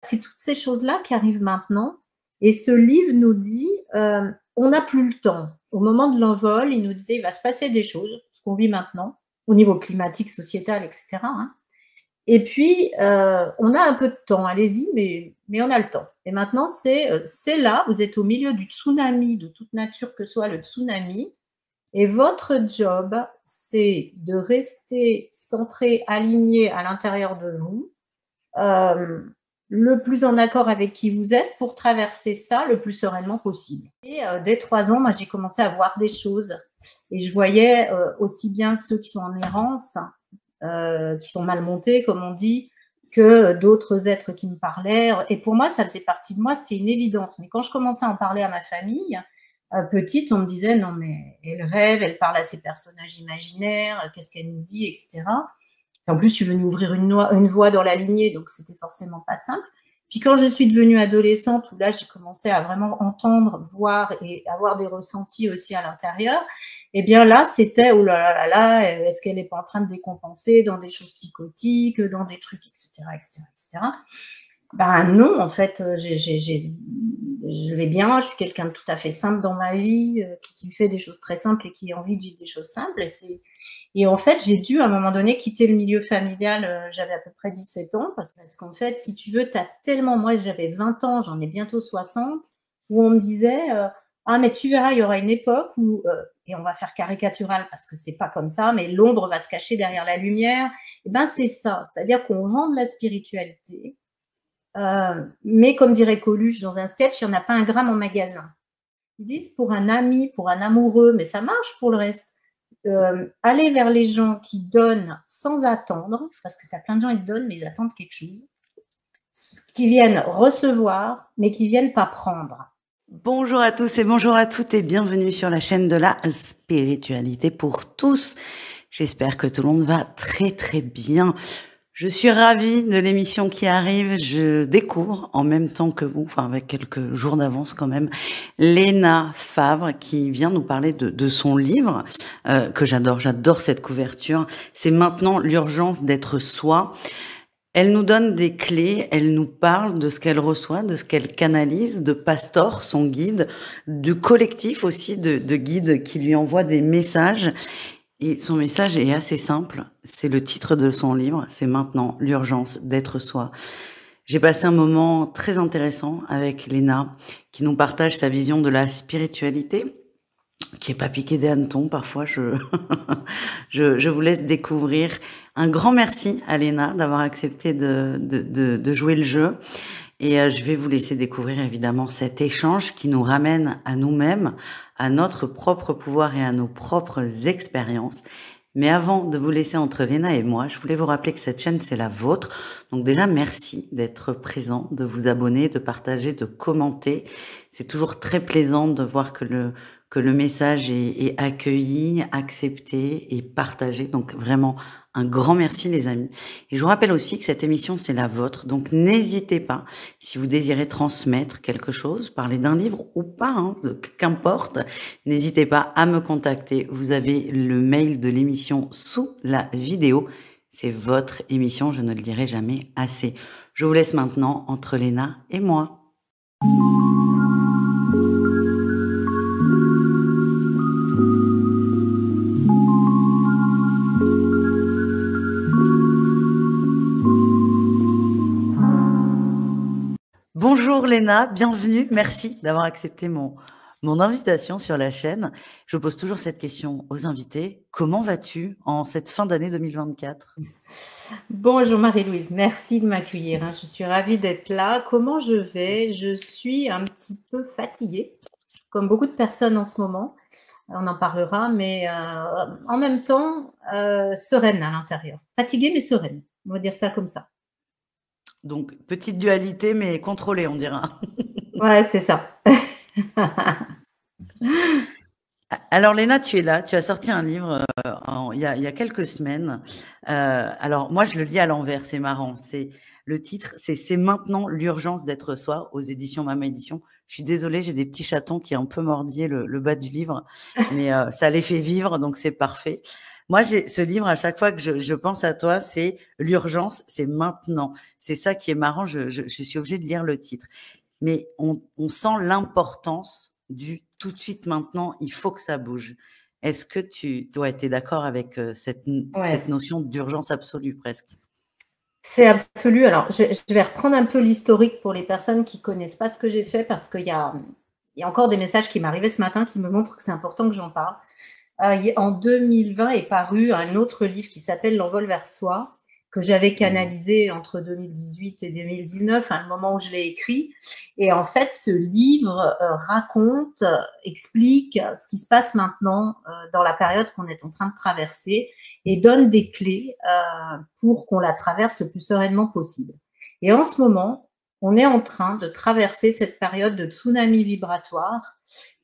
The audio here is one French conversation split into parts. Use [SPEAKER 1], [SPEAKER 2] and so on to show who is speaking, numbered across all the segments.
[SPEAKER 1] C'est toutes ces choses-là qui arrivent maintenant. Et ce livre nous dit, on n'a plus le temps. Au moment de l'envol, il nous disait, il va se passer des choses, ce qu'on vit maintenant, au niveau climatique, sociétal, etc. Hein. Et puis, on a un peu de temps, allez-y, mais on a le temps. Et maintenant, c'est là, vous êtes au milieu du tsunami, de toute nature que soit le tsunami, et votre job, c'est de rester centré, aligné à l'intérieur de vous, le plus en accord avec qui vous êtes pour traverser ça le plus sereinement possible. Et dès 3 ans, moi, j'ai commencé à voir des choses. Et je voyais aussi bien ceux qui sont en errance, qui sont mal montés, comme on dit, que d'autres êtres qui me parlaient. Et pour moi, ça faisait partie de moi, c'était une évidence. Mais quand je commençais à en parler à ma famille, petite, on me disait, non, mais elle rêve, elle parle à ses personnages imaginaires, qu'est-ce qu'elle nous dit, etc. En plus, je suis venue ouvrir une voie dans la lignée, donc c'était forcément pas simple. Puis quand je suis devenue adolescente, où là, j'ai commencé à vraiment entendre, voir et avoir des ressentis aussi à l'intérieur, eh bien là, c'était, oh là là là là, est-ce qu'elle n'est pas en train de décompenser dans des choses psychotiques, dans des trucs, etc., etc., etc. Ben non, en fait, je vais bien, je suis quelqu'un de tout à fait simple dans ma vie, qui fait des choses très simples et qui a envie de vivre des choses simples. Et en fait, j'ai dû, à un moment donné, quitter le milieu familial, j'avais à peu près 17 ans, parce qu'en fait, si tu veux, moi, j'avais 20 ans, j'en ai bientôt 60, où on me disait, ah, mais tu verras, il y aura une époque où, et on va faire caricatural parce que c'est pas comme ça, mais l'ombre va se cacher derrière la lumière. Et ben, c'est ça. C'est-à-dire qu'on vend de la spiritualité, mais comme dirait Coluche dans un sketch, il n'y en a pas un gramme en magasin. Ils disent pour un ami, pour un amoureux, mais ça marche pour le reste. Aller vers les gens qui donnent sans attendre, parce que tu as plein de gens qui donnent, mais ils attendent quelque chose, qui viennent recevoir, mais qui viennent pas prendre.
[SPEAKER 2] Bonjour à tous et bonjour à toutes et bienvenue sur la chaîne de la spiritualité pour tous. J'espère que tout le monde va très très bien. Je suis ravie de l'émission qui arrive. Je découvre en même temps que vous, enfin avec quelques jours d'avance quand même, Léna Favre qui vient nous parler de son livre que j'adore. J'adore cette couverture. C'est maintenant l'urgence d'être soi. Elle nous donne des clés, elle nous parle de ce qu'elle reçoit, de ce qu'elle canalise, de Pastor, son guide, du collectif aussi de guides qui lui envoient des messages. Et son message est assez simple, c'est le titre de son livre, c'est maintenant l'urgence d'être soi. J'ai passé un moment très intéressant avec Léna, qui nous partage sa vision de la spiritualité, qui est pas piqué des hannetons, parfois je vous laisse découvrir. Un grand merci à Léna d'avoir accepté de jouer le jeu. Et je vais vous laisser découvrir évidemment cet échange qui nous ramène à nous-mêmes, à notre propre pouvoir et à nos propres expériences. Mais avant de vous laisser entre Léna et moi, je voulais vous rappeler que cette chaîne, c'est la vôtre. Donc déjà, merci d'être présent, de vous abonner, de partager, de commenter. C'est toujours très plaisant de voir que le message est accueilli, accepté et partagé. Donc vraiment, un grand merci les amis. Et je vous rappelle aussi que cette émission, c'est la vôtre. Donc n'hésitez pas, si vous désirez transmettre quelque chose, parler d'un livre ou pas, hein, qu'importe, n'hésitez pas à me contacter. Vous avez le mail de l'émission sous la vidéo. C'est votre émission, je ne le dirai jamais assez. Je vous laisse maintenant entre Léna et moi. Bonjour Léna, bienvenue. Merci d'avoir accepté mon invitation sur la chaîne. Je pose toujours cette question aux invités. Comment vas-tu en cette fin d'année 2024 ?
[SPEAKER 1] Bonjour Marie-Louise, merci de m'accueillir. Je suis ravie d'être là. Comment je vais? Je suis un petit peu fatiguée, comme beaucoup de personnes en ce moment. On en parlera, mais en même temps, sereine à l'intérieur. Fatiguée, mais sereine. On va dire ça comme ça.
[SPEAKER 2] Donc, petite dualité, mais contrôlée, on dira.
[SPEAKER 1] Ouais, c'est ça.
[SPEAKER 2] Alors, Léna, tu es là. Tu as sorti un livre il y a quelques semaines. Alors, moi, je le lis à l'envers. C'est marrant. Le titre, c'est maintenant l'urgence d'être soi aux éditions Mama Édition. Je suis désolée, j'ai des petits chatons qui ont un peu mordié le bas du livre, mais ça les fait vivre, donc c'est parfait. Moi, j'ai ce livre, à chaque fois que je pense à toi, c'est l'urgence, c'est maintenant. C'est ça qui est marrant, je suis obligée de lire le titre. Mais on sent l'importance du tout de suite maintenant, il faut que ça bouge. Est-ce que tu es d'accord avec cette
[SPEAKER 1] Ouais.
[SPEAKER 2] notion d'urgence absolue presque?
[SPEAKER 1] C'est absolu. Alors, je vais reprendre un peu l'historique pour les personnes qui connaissent pas ce que j'ai fait parce qu'il y a encore des messages qui m'arrivaient ce matin qui me montrent que c'est important que j'en parle. En 2020 est paru un autre livre qui s'appelle L'envol vers soi, que j'avais canalisé entre 2018 et 2019, à le moment où je l'ai écrit. Et en fait, ce livre raconte, explique ce qui se passe maintenant dans la période qu'on est en train de traverser et donne des clés pour qu'on la traverse le plus sereinement possible. Et en ce moment, on est en train de traverser cette période de tsunami vibratoire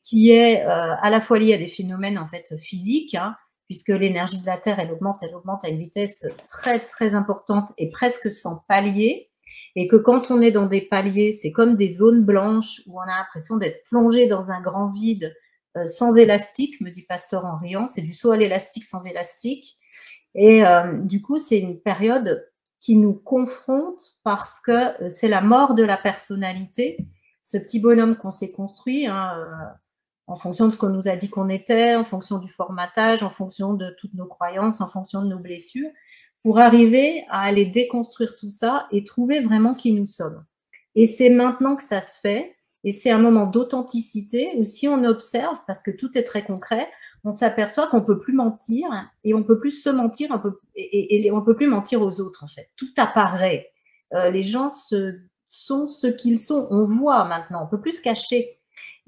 [SPEAKER 1] qui est à la fois liée à des phénomènes en fait physiques, hein, puisque l'énergie de la Terre, elle augmente à une vitesse très, très importante et presque sans palier, et que quand on est dans des paliers, c'est comme des zones blanches où on a l'impression d'être plongé dans un grand vide sans élastique, me dit Pasteur en riant, c'est du saut à l'élastique sans élastique, et du coup, c'est une période qui nous confronte parce que c'est la mort de la personnalité, ce petit bonhomme qu'on s'est construit, hein, en fonction de ce qu'on nous a dit qu'on était, en fonction du formatage, en fonction de toutes nos croyances, en fonction de nos blessures, pour arriver à aller déconstruire tout ça et trouver vraiment qui nous sommes. Et c'est maintenant que ça se fait, et c'est un moment d'authenticité où si on observe, parce que tout est très concret, on s'aperçoit qu'on ne peut plus mentir, et on ne peut plus se mentir, et on ne peut plus mentir aux autres, en fait. Tout apparaît. Les gens sont ce qu'ils sont. On voit maintenant, on ne peut plus se cacher.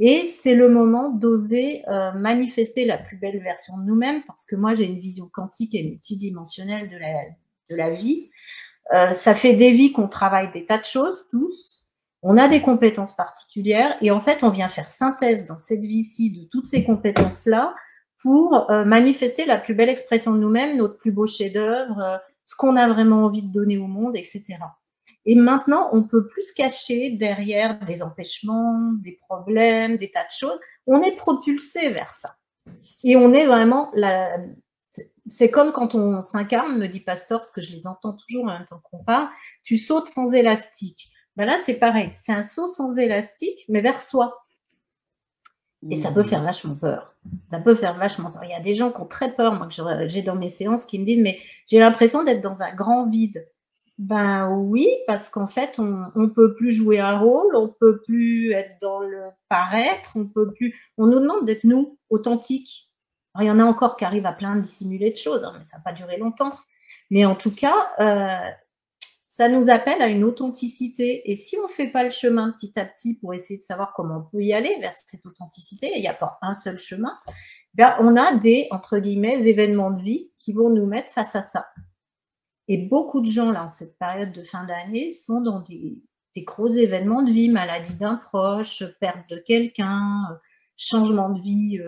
[SPEAKER 1] Et c'est le moment d'oser manifester la plus belle version de nous-mêmes, parce que moi, j'ai une vision quantique et multidimensionnelle de la vie. Ça fait des vies qu'on travaille des tas de choses, tous. On a des compétences particulières, et en fait, on vient faire synthèse dans cette vie-ci de toutes ces compétences-là pour manifester la plus belle expression de nous-mêmes, notre plus beau chef-d'œuvre, ce qu'on a vraiment envie de donner au monde, etc. Et maintenant, on ne peut plus se cacher derrière des empêchements, des problèmes, des tas de choses. On est propulsé vers ça. Et on est vraiment là. C'est comme quand on s'incarne, me dit Pasteur, parce que je les entends toujours en même temps qu'on parle, tu sautes sans élastique. Ben là, c'est pareil. C'est un saut sans élastique, mais vers soi. Et ça peut faire vachement peur. Ça peut faire vachement peur. Il y a des gens qui ont très peur, moi, que j'ai dans mes séances, qui me disent, mais j'ai l'impression d'être dans un grand vide. Ben oui, parce qu'en fait, on peut plus jouer un rôle, on peut plus être dans le paraître, on nous demande d'être nous, authentiques. Alors, il y en a encore qui arrivent à plein de dissimuler de choses, hein, mais ça n'a pas duré longtemps. Mais en tout cas, ça nous appelle à une authenticité. Et si on ne fait pas le chemin petit à petit pour essayer de savoir comment on peut y aller vers cette authenticité, et il n'y a pas un seul chemin, ben on a des, entre guillemets, événements de vie qui vont nous mettre face à ça. Et beaucoup de gens, là, en cette période de fin d'année, sont dans des gros événements de vie, maladie d'un proche, perte de quelqu'un, changement de vie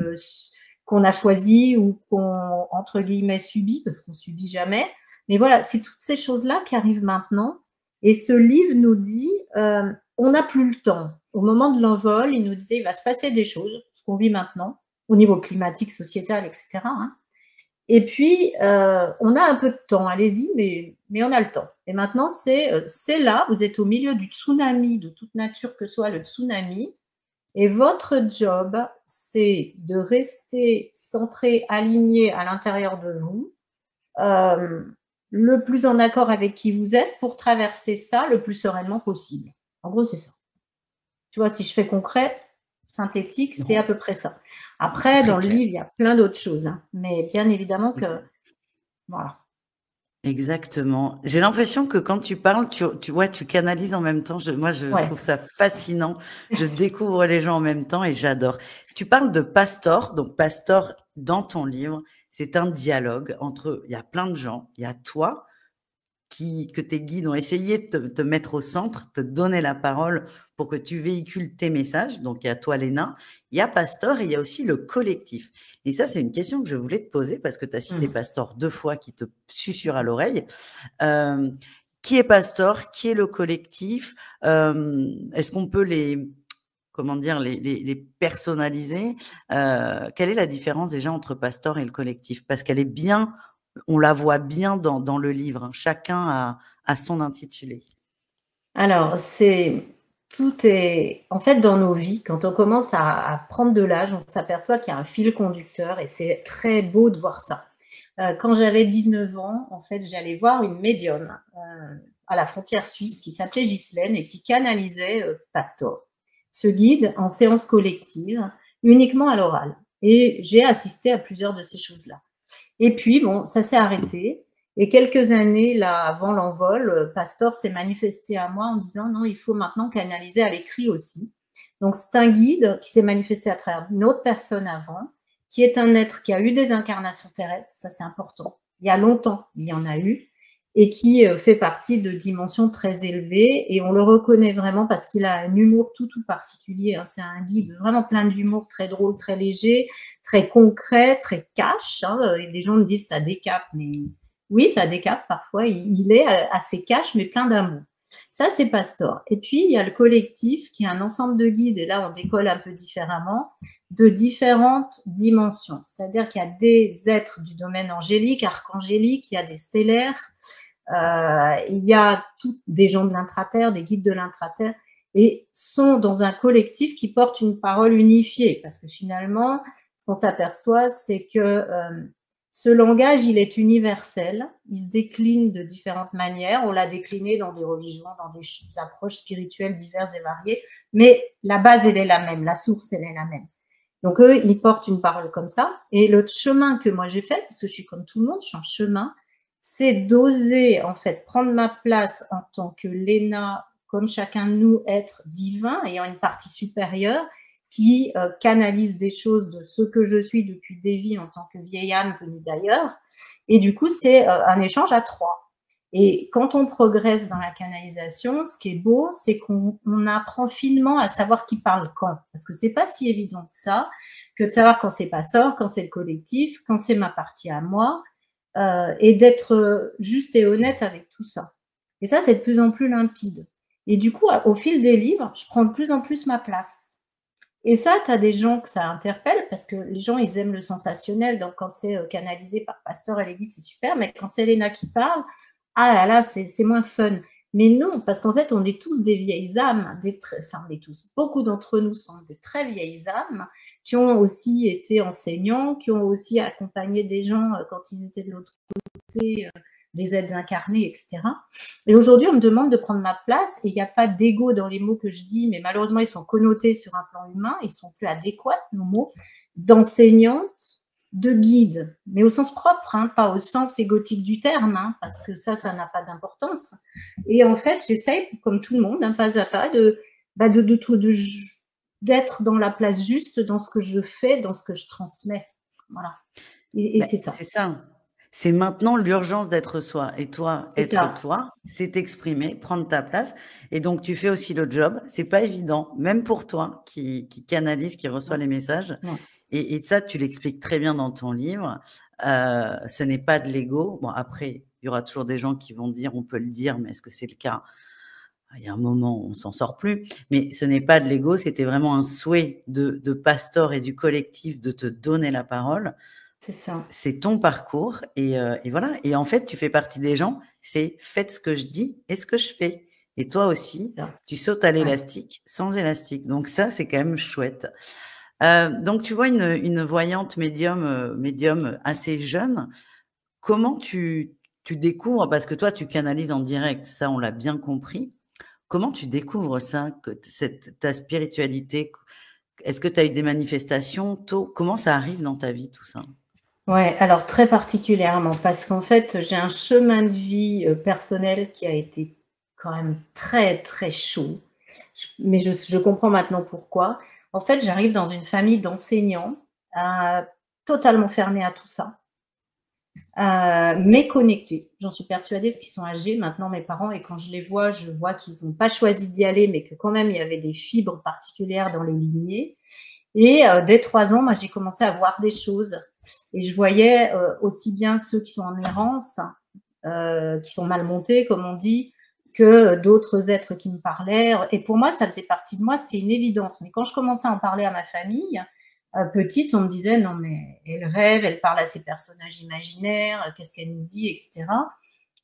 [SPEAKER 1] qu'on a choisi ou qu'on, entre guillemets, subit, parce qu'on ne subit jamais. Mais voilà, c'est toutes ces choses-là qui arrivent maintenant. Et ce livre nous dit, on n'a plus le temps. Au moment de l'envol, il nous disait, il va se passer des choses, ce qu'on vit maintenant, au niveau climatique, sociétal, etc., hein. Et puis, on a un peu de temps, allez-y, mais on a le temps. Et maintenant, c'est là, vous êtes au milieu du tsunami, de toute nature que soit le tsunami, et votre job, c'est de rester centré, aligné à l'intérieur de vous, le plus en accord avec qui vous êtes pour traverser ça le plus sereinement possible. En gros, c'est ça. Tu vois, si je fais concret, synthétique, c'est à peu près ça. Après, dans le livre, il y a plein d'autres choses, hein, mais bien évidemment que voilà.
[SPEAKER 2] Exactement. J'ai l'impression que quand tu parles, tu vois, tu canalises en même temps. Moi, je trouve ça fascinant. Je découvre les gens en même temps et j'adore. Tu parles de Pastor. Donc, Pastor, dans ton livre, c'est un dialogue entre, il y a plein de gens, il y a toi, que tes guides ont essayé de te mettre au centre, te donner la parole pour que tu véhicules tes messages. Donc, il y a toi, Léna, il y a Pastor et il y a aussi le collectif. Et ça, c'est une question que je voulais te poser parce que tu as cité Pastor 2 fois qui te susurre à l'oreille. Qui est Pastor? Qui est le collectif? Est-ce qu'on peut comment dire, les personnaliser. Quelle est la différence déjà entre Pastor et le collectif? Parce qu'elle est bien, on la voit bien dans le livre, hein. Chacun a son intitulé.
[SPEAKER 1] Alors, tout est en fait dans nos vies, quand on commence à prendre de l'âge, on s'aperçoit qu'il y a un fil conducteur et c'est très beau de voir ça. Quand j'avais 19 ans, en fait, j'allais voir une médium à la frontière suisse qui s'appelait Ghislaine et qui canalisait Pastor, ce guide en séance collective, uniquement à l'oral. Et j'ai assisté à plusieurs de ces choses-là. Et puis, bon, ça s'est arrêté. Et quelques années là, avant l'envol, Pastor s'est manifesté à moi en disant non, il faut maintenant canaliser à l'écrit aussi. Donc, c'est un guide qui s'est manifesté à travers une autre personne avant, qui est un être qui a eu des incarnations terrestres, ça c'est important. Il y a longtemps, il y en a eu, et qui fait partie de dimensions très élevées. Et on le reconnaît vraiment parce qu'il a un humour tout particulier. Hein. C'est un guide vraiment plein d'humour, très drôle, très léger, très concret, très cash. Hein. Et les gens me disent ça décape, mais oui, ça décape parfois. Il est assez cash, mais plein d'amour. Ça, c'est Pastor. Et puis, il y a le collectif qui est un ensemble de guides, et là, on décolle un peu différemment, de différentes dimensions. C'est-à-dire qu'il y a des êtres du domaine angélique, archangélique, il y a des stellaires, il y a des gens de l'intraterre, des guides de l'intraterre, et sont dans un collectif qui porte une parole unifiée. Parce que finalement, ce qu'on s'aperçoit, c'est que ce langage, il est universel, il se décline de différentes manières. On l'a décliné dans des religions, dans des approches spirituelles diverses et variées, mais la base, elle est la même, la source, elle est la même. Donc, eux, ils portent une parole comme ça. Et le chemin que moi j'ai fait, parce que je suis comme tout le monde, je suis en chemin, c'est d'oser, en fait, prendre ma place en tant que Léna, comme chacun de nous, être divin, ayant une partie supérieure, qui canalise des choses de ce que je suis depuis des vies en tant que vieille âme venue d'ailleurs. Et du coup, c'est un échange à trois. Et quand on progresse dans la canalisation, ce qui est beau, c'est qu'on apprend finement à savoir qui parle quand. Parce que c'est pas si évident que ça, que de savoir quand c'est Pastor, quand c'est le collectif, quand c'est ma partie à moi, et d'être juste et honnête avec tout ça. Et ça, c'est de plus en plus limpide. Et du coup, au fil des livres, je prends de plus en plus ma place. Et ça, tu as des gens que ça interpelle parce que les gens, ils aiment le sensationnel. Donc, quand c'est canalisé par Pastor et les guides, c'est super. Mais quand c'est Léna qui parle, ah là là, c'est moins fun. Mais non, parce qu'en fait, on est tous des vieilles âmes. Enfin, on est tous. Beaucoup d'entre nous sont des très vieilles âmes qui ont aussi été enseignants, qui ont aussi accompagné des gens quand ils étaient de l'autre côté, des êtres incarnés, etc. Et aujourd'hui, on me demande de prendre ma place et il n'y a pas d'ego dans les mots que je dis, mais malheureusement, ils sont connotés sur un plan humain, ils sont plus adéquats, nos mots, d'enseignante, de guide, mais au sens propre, hein, pas au sens égotique du terme, hein, parce que ça n'a pas d'importance. Et en fait, j'essaye, comme tout le monde, hein, pas à pas, d'être dans la place juste, dans ce que je fais, dans ce que je transmets. Voilà. Et c'est ça.
[SPEAKER 2] C'est ça. C'est maintenant l'urgence d'être soi. Et toi,
[SPEAKER 1] C'est
[SPEAKER 2] être
[SPEAKER 1] ça.
[SPEAKER 2] toi, c'est t'exprimer, prendre ta place. Et donc, tu fais aussi le job. C'est pas évident, même pour toi qui canalise, qui reçoit les messages.
[SPEAKER 1] Ouais.
[SPEAKER 2] Et ça, tu l'expliques très bien dans ton livre. Ce n'est pas de l'ego. Bon, après, il y aura toujours des gens qui vont dire, on peut le dire, mais est-ce que c'est le cas? Il y a un moment où on s'en sort plus. Mais ce n'est pas de l'ego. C'était vraiment un souhait de Pastor et du collectif de te donner la parole.
[SPEAKER 1] C'est ça.
[SPEAKER 2] C'est ton parcours et voilà. Et en fait, tu fais partie des gens, c'est faites ce que je dis et ce que je fais. Et toi aussi, tu sautes à l'élastique sans élastique. Donc ça, c'est quand même chouette. Donc tu vois une voyante médium assez jeune. Comment tu découvres, parce que toi, tu canalises en direct, ça, on l'a bien compris. Comment tu découvres ça, ta spiritualité? Est-ce que tu as eu des manifestations tôt? Comment ça arrive dans ta vie, tout ça?
[SPEAKER 1] Ouais, alors très particulièrement, parce qu'en fait, j'ai un chemin de vie personnel qui a été quand même très, très chaud. Mais je comprends maintenant pourquoi. En fait, j'arrive dans une famille d'enseignants totalement fermés à tout ça, mais connectés. J'en suis persuadée parce qu'ils sont âgés maintenant, mes parents, et quand je vois qu'ils n'ont pas choisi d'y aller, mais que quand même, il y avait des fibres particulières dans les lignées. Et dès 3 ans, moi, j'ai commencé à voir des choses. Et je voyais aussi bien ceux qui sont en errance, qui sont mal montés, comme on dit, que d'autres êtres qui me parlaient. Et pour moi, ça faisait partie de moi, c'était une évidence. Mais quand je commençais à en parler à ma famille, petite, on me disait, non mais elle rêve, elle parle à ses personnages imaginaires, qu'est-ce qu'elle nous dit, etc.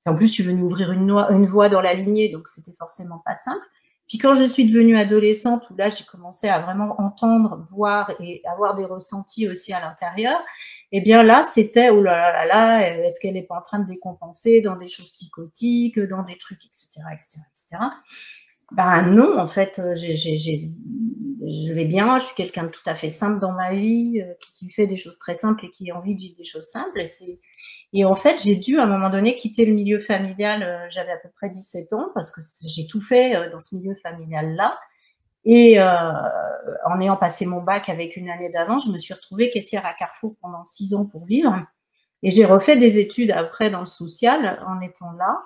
[SPEAKER 1] Et en plus, je suis venue ouvrir une voie dans la lignée, donc c'était forcément pas simple. Puis quand je suis devenue adolescente, où là, j'ai commencé à vraiment entendre, voir et avoir des ressentis aussi à l'intérieur, eh bien là, c'était, oh là là là, est-ce qu'elle n'est pas en train de décompenser dans des choses psychotiques, dans des trucs, etc., etc., etc. Ben non, en fait, je vais bien, je suis quelqu'un de tout à fait simple dans ma vie, qui fait des choses très simples et qui a envie de vivre des choses simples. Et en fait, j'ai dû, à un moment donné, quitter le milieu familial. J'avais à peu près 17 ans, parce que j'ai tout fait dans ce milieu familial-là. Et en ayant passé mon bac avec une année d'avant, je me suis retrouvée caissière à Carrefour pendant 6 ans pour vivre. Et j'ai refait des études après dans le social en étant là.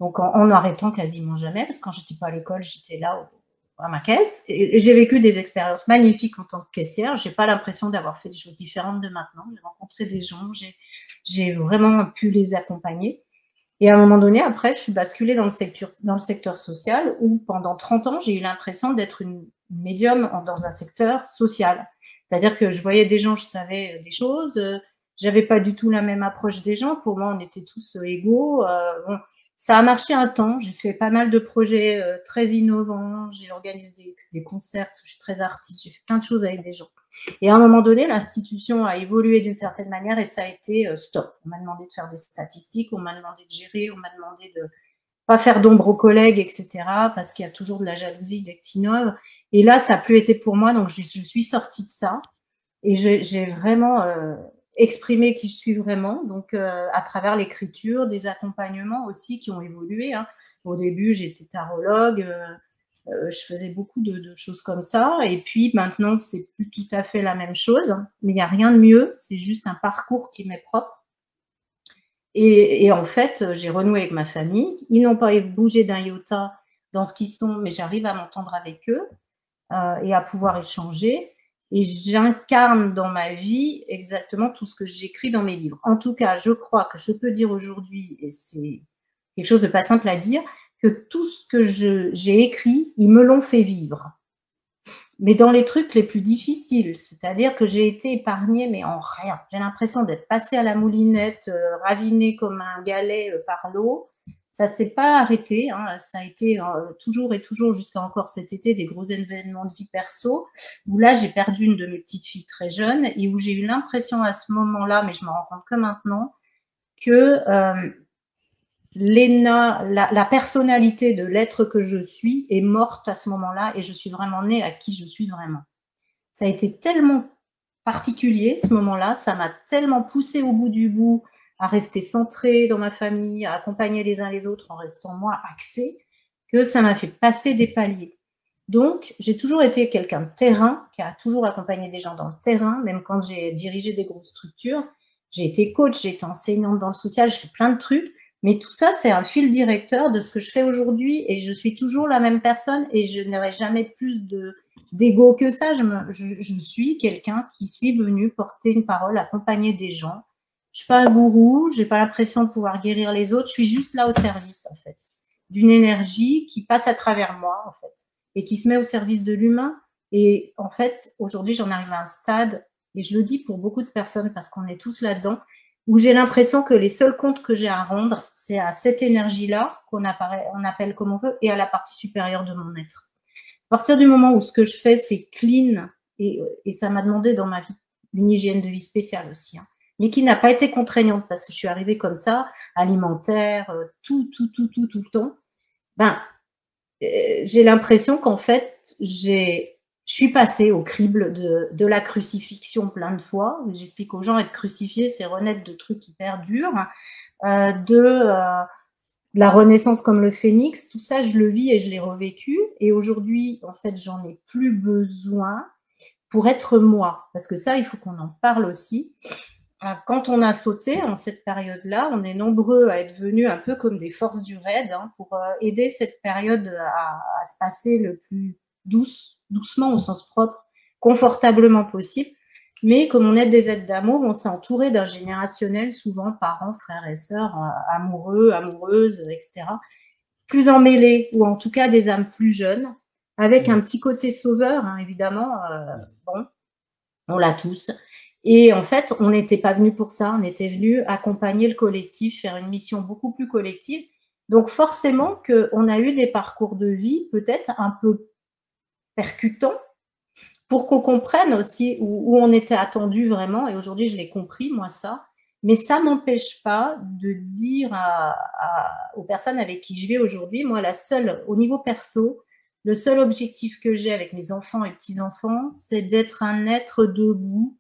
[SPEAKER 1] Donc en n'arrêtant quasiment jamais, parce que quand j'étais pas à l'école, j'étais là à ma caisse. Et j'ai vécu des expériences magnifiques en tant que caissière. J'ai pas l'impression d'avoir fait des choses différentes de maintenant. J'ai rencontré des gens, j'ai vraiment pu les accompagner. Et à un moment donné, après, je suis basculée dans le secteur social, où pendant 30 ans, j'ai eu l'impression d'être une médium dans un secteur social. C'est-à-dire que je voyais des gens, je savais des choses, j'avais pas du tout la même approche des gens. Pour moi, on était tous égaux. Bon, ça a marché un temps. J'ai fait pas mal de projets très innovants. J'ai organisé des concerts, parce que je suis très artiste. J'ai fait plein de choses avec des gens. Et à un moment donné, l'institution a évolué d'une certaine manière et ça a été stop. On m'a demandé de faire des statistiques, on m'a demandé de gérer, on m'a demandé de pas faire d'ombre aux collègues, etc. parce qu'il y a toujours de la jalousie dès que tu innoves. Et là, ça n'a plus été pour moi, donc je suis sortie de ça et j'ai vraiment exprimé qui je suis vraiment, donc à travers l'écriture, des accompagnements aussi qui ont évolué. Hein. Au début, j'étais tarologue. Je faisais beaucoup de choses comme ça. Et puis maintenant, c'est plus tout à fait la même chose. Mais il n'y a rien de mieux. C'est juste un parcours qui m'est propre. Et en fait, j'ai renoué avec ma famille. Ils n'ont pas bougé d'un iota dans ce qu'ils sont, mais j'arrive à m'entendre avec eux et à pouvoir échanger. Et j'incarne dans ma vie exactement tout ce que j'écris dans mes livres. En tout cas, je crois que je peux dire aujourd'hui, et c'est quelque chose de pas simple à dire, que tout ce que j'ai écrit, ils me l'ont fait vivre. Mais dans les trucs les plus difficiles, c'est-à-dire que j'ai été épargnée, mais en rien. J'ai l'impression d'être passée à la moulinette, ravinée comme un galet par l'eau. Ça ne s'est pas arrêté, hein. Ça a été toujours et toujours jusqu'à encore cet été des gros événements de vie perso, où là j'ai perdu une de mes petites filles très jeune et où j'ai eu l'impression à ce moment-là, mais je me rends compte que maintenant, que la personnalité de l'être que je suis est morte à ce moment-là et je suis vraiment née à qui je suis vraiment. Ça a été tellement particulier ce moment-là, ça m'a tellement poussée au bout du bout à rester centrée dans ma famille, à accompagner les uns les autres en restant moi axée, que ça m'a fait passer des paliers. Donc, j'ai toujours été quelqu'un de terrain, qui a toujours accompagné des gens dans le terrain, même quand j'ai dirigé des grosses structures. J'ai été coach, j'ai été enseignante dans le social, j'ai fait plein de trucs. Mais tout ça, c'est un fil directeur de ce que je fais aujourd'hui et je suis toujours la même personne et je n'aurai jamais plus d'ego que ça. Je suis quelqu'un qui suis venu porter une parole, accompagner des gens. Je suis pas un gourou, j'ai pas l'impression de pouvoir guérir les autres. Je suis juste là au service, en fait, d'une énergie qui passe à travers moi, en fait, et qui se met au service de l'humain. Et en fait, aujourd'hui, j'en arrive à un stade, et je le dis pour beaucoup de personnes parce qu'on est tous là-dedans, où j'ai l'impression que les seuls comptes que j'ai à rendre, c'est à cette énergie-là qu'on appelle comme on veut, et à la partie supérieure de mon être. À partir du moment où ce que je fais, c'est clean, et ça m'a demandé dans ma vie une hygiène de vie spéciale aussi, hein, mais qui n'a pas été contraignante, parce que je suis arrivée comme ça, alimentaire, tout le temps, ben, j'ai l'impression qu'en fait, je suis passée au crible de la crucifixion plein de fois. J'explique aux gens, être crucifié, c'est renaître de trucs hyper durs, de la renaissance comme le phénix. Tout ça, je le vis et je l'ai revécu. Et aujourd'hui, en fait, j'en ai plus besoin pour être moi. Parce que ça, il faut qu'on en parle aussi. Quand on a sauté en cette période-là, on est nombreux à être venus un peu comme des forces du raid, hein, pour aider cette période à se passer le plus doucement au sens propre, confortablement possible. Mais comme on est des êtres d'amour, on s'est entouré d'un générationnel, souvent parents, frères et sœurs, amoureux, amoureuses, etc. plus emmêlées, ou en tout cas des âmes plus jeunes, avec un petit côté sauveur, hein, évidemment. Bon, on l'a tous. Et en fait, on n'était pas venu pour ça, on était venu accompagner le collectif, faire une mission beaucoup plus collective. Donc forcément qu'on a eu des parcours de vie peut-être un peu percutants, pour qu'on comprenne aussi où on était attendu vraiment. Et aujourd'hui, je l'ai compris, moi, ça. Mais ça ne m'empêche pas de dire aux personnes avec qui je vis aujourd'hui, moi, au niveau perso, le seul objectif que j'ai avec mes enfants et petits-enfants, c'est d'être un être debout,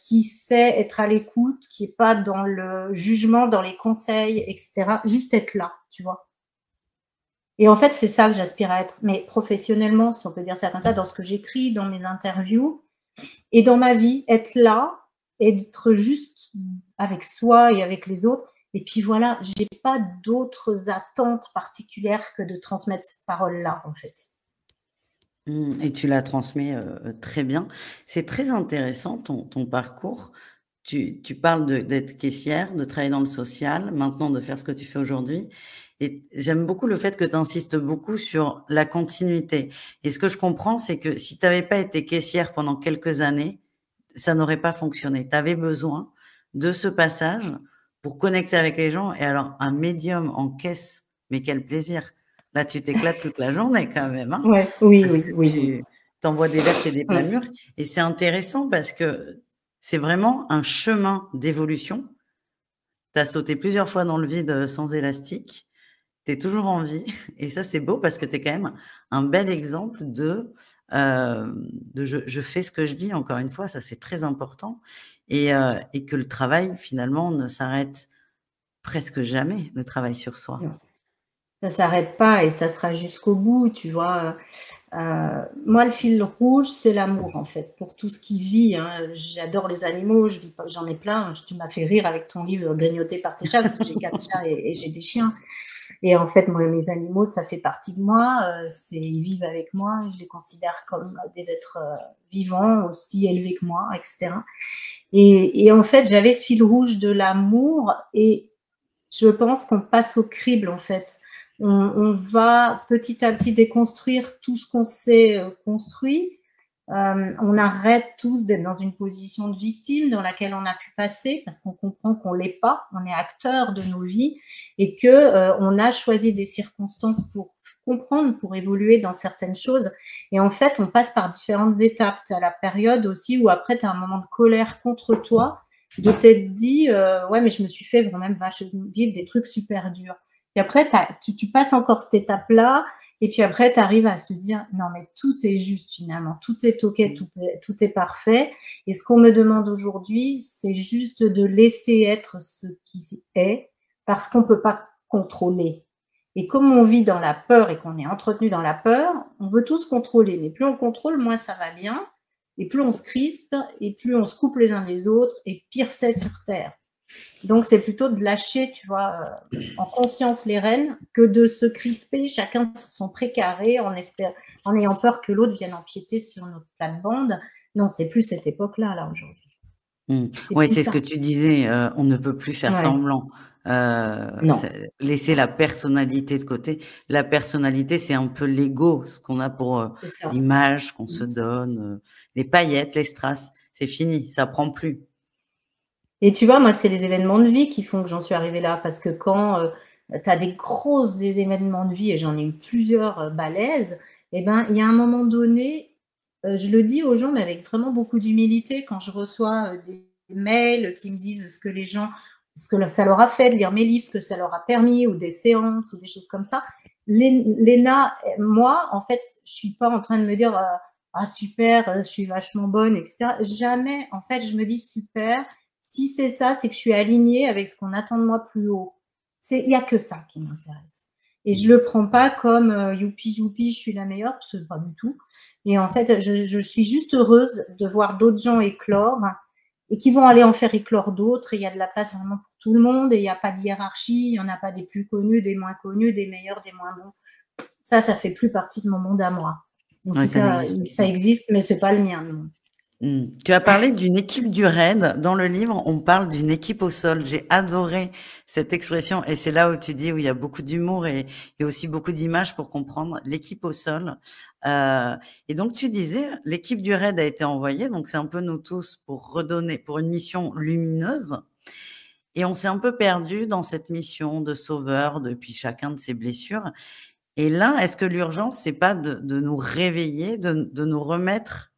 [SPEAKER 1] qui sait être à l'écoute, qui n'est pas dans le jugement, dans les conseils, etc. Juste être là, tu vois. Et en fait, c'est ça que j'aspire à être. Mais professionnellement, si on peut dire ça comme ça, dans ce que j'écris, dans mes interviews et dans ma vie, être là, être juste avec soi et avec les autres. Et puis voilà, j'ai pas d'autres attentes particulières que de transmettre cette parole-là, en fait.
[SPEAKER 2] Et tu la transmets très bien. C'est très intéressant ton parcours. Tu parles d'être caissière, de travailler dans le social, maintenant de faire ce que tu fais aujourd'hui. Et j'aime beaucoup le fait que tu insistes beaucoup sur la continuité. Et ce que je comprends, c'est que si tu n'avais pas été caissière pendant quelques années, ça n'aurait pas fonctionné. Tu avais besoin de ce passage pour connecter avec les gens. Et alors, un médium en caisse, mais quel plaisir! Là, tu t'éclates toute la journée quand même, hein,
[SPEAKER 1] Ouais, oui,
[SPEAKER 2] parce
[SPEAKER 1] oui,
[SPEAKER 2] que
[SPEAKER 1] oui, oui.
[SPEAKER 2] tu t'envoies des lettres et des
[SPEAKER 1] Ouais.
[SPEAKER 2] planures. Et c'est intéressant parce que c'est vraiment un chemin d'évolution. Tu as sauté plusieurs fois dans le vide sans élastique. Tu es toujours en vie. Et ça, c'est beau parce que tu es quand même un bel exemple de je fais ce que je dis, encore une fois, ça c'est très important. Et que le travail, finalement, ne s'arrête presque jamais, le travail sur soi.
[SPEAKER 1] Non. Ça s'arrête pas et ça sera jusqu'au bout, tu vois. Moi, le fil rouge, c'est l'amour, en fait, pour tout ce qui vit, hein. J'adore les animaux, j'en ai plein. Tu m'as fait rire avec ton livre Grignoté par tes chats, parce que j'ai 4 chats et j'ai des chiens. Et en fait, moi, mes animaux, ça fait partie de moi. Ils vivent avec moi. Je les considère comme des êtres vivants, aussi élevés que moi, etc. Et en fait, j'avais ce fil rouge de l'amour et je pense qu'on passe au crible, en fait. On va petit à petit déconstruire tout ce qu'on s'est construit. On arrête tous d'être dans une position de victime dans laquelle on a pu passer parce qu'on comprend qu'on l'est pas, on est acteur de nos vies et que on a choisi des circonstances pour comprendre, pour évoluer dans certaines choses. Et en fait, on passe par différentes étapes. Tu as la période aussi où après, tu as un moment de colère contre toi, de t'être dit ouais, mais je me suis fait vraiment vivre des trucs super durs. Et après, tu passes encore cette étape-là, et puis après, tu arrives à se dire, non, mais tout est juste finalement, tout est OK, tout est parfait. Et ce qu'on me demande aujourd'hui, c'est juste de laisser être ce qui est, parce qu'on ne peut pas contrôler. Et comme on vit dans la peur et qu'on est entretenu dans la peur, on veut tous contrôler. Mais plus on contrôle, moins ça va bien. Et plus on se crispe, et plus on se coupe les uns des autres, et pire c'est sur Terre. Donc, c'est plutôt de lâcher, tu vois, en conscience les rênes, que de se crisper chacun sur son précaré en ayant peur que l'autre vienne empiéter sur notre plate-bande. Non, c'est plus cette époque-là, là, aujourd'hui.
[SPEAKER 2] Oui, c'est ce que tu disais, on ne peut plus faire
[SPEAKER 1] Ouais.
[SPEAKER 2] semblant.
[SPEAKER 1] Non.
[SPEAKER 2] Laisser la personnalité de côté. La personnalité, c'est un peu l'ego, ce qu'on a pour l'image qu'on se donne, les paillettes, les strass, c'est fini, ça prend plus.
[SPEAKER 1] Et tu vois, moi, c'est les événements de vie qui font que j'en suis arrivée là, parce que quand tu as des gros événements de vie, et j'en ai eu plusieurs balèzes, eh ben, il y a un moment donné, je le dis aux gens, mais avec vraiment beaucoup d'humilité, quand je reçois des mails qui me disent ce que ça leur a fait de lire mes livres, ce que ça leur a permis, ou des séances, ou des choses comme ça. Léna, moi, en fait, je suis pas en train de me dire ah super, je suis vachement bonne, etc. Jamais, en fait, je me dis super. Si c'est ça, c'est que je suis alignée avec ce qu'on attend de moi plus haut. Il n'y a que ça qui m'intéresse. Et je le prends pas comme youpi youpi, je suis la meilleure, parce que pas du tout. Et en fait, je suis juste heureuse de voir d'autres gens éclore et qui vont aller en faire éclore d'autres. Et il y a de la place vraiment pour tout le monde et il n'y a pas de hiérarchie, il n'y en a pas des plus connus, des moins connus, des meilleurs, des moins bons. Ça fait plus partie de mon monde à moi. En tout cas, ça existe, mais c'est pas le mien, non.
[SPEAKER 2] Tu as parlé d'une équipe du raid. Dans le livre, on parle d'une équipe au sol. J'ai adoré cette expression et c'est là où tu dis où il y a beaucoup d'humour et aussi beaucoup d'images pour comprendre l'équipe au sol. Et donc tu disais, l'équipe du raid a été envoyée, donc c'est un peu nous tous pour redonner, pour une mission lumineuse. Et on s'est un peu perdu dans cette mission de sauveur depuis chacun de ses blessures. Et là, est-ce que l'urgence, c'est pas de nous réveiller, de nous remettre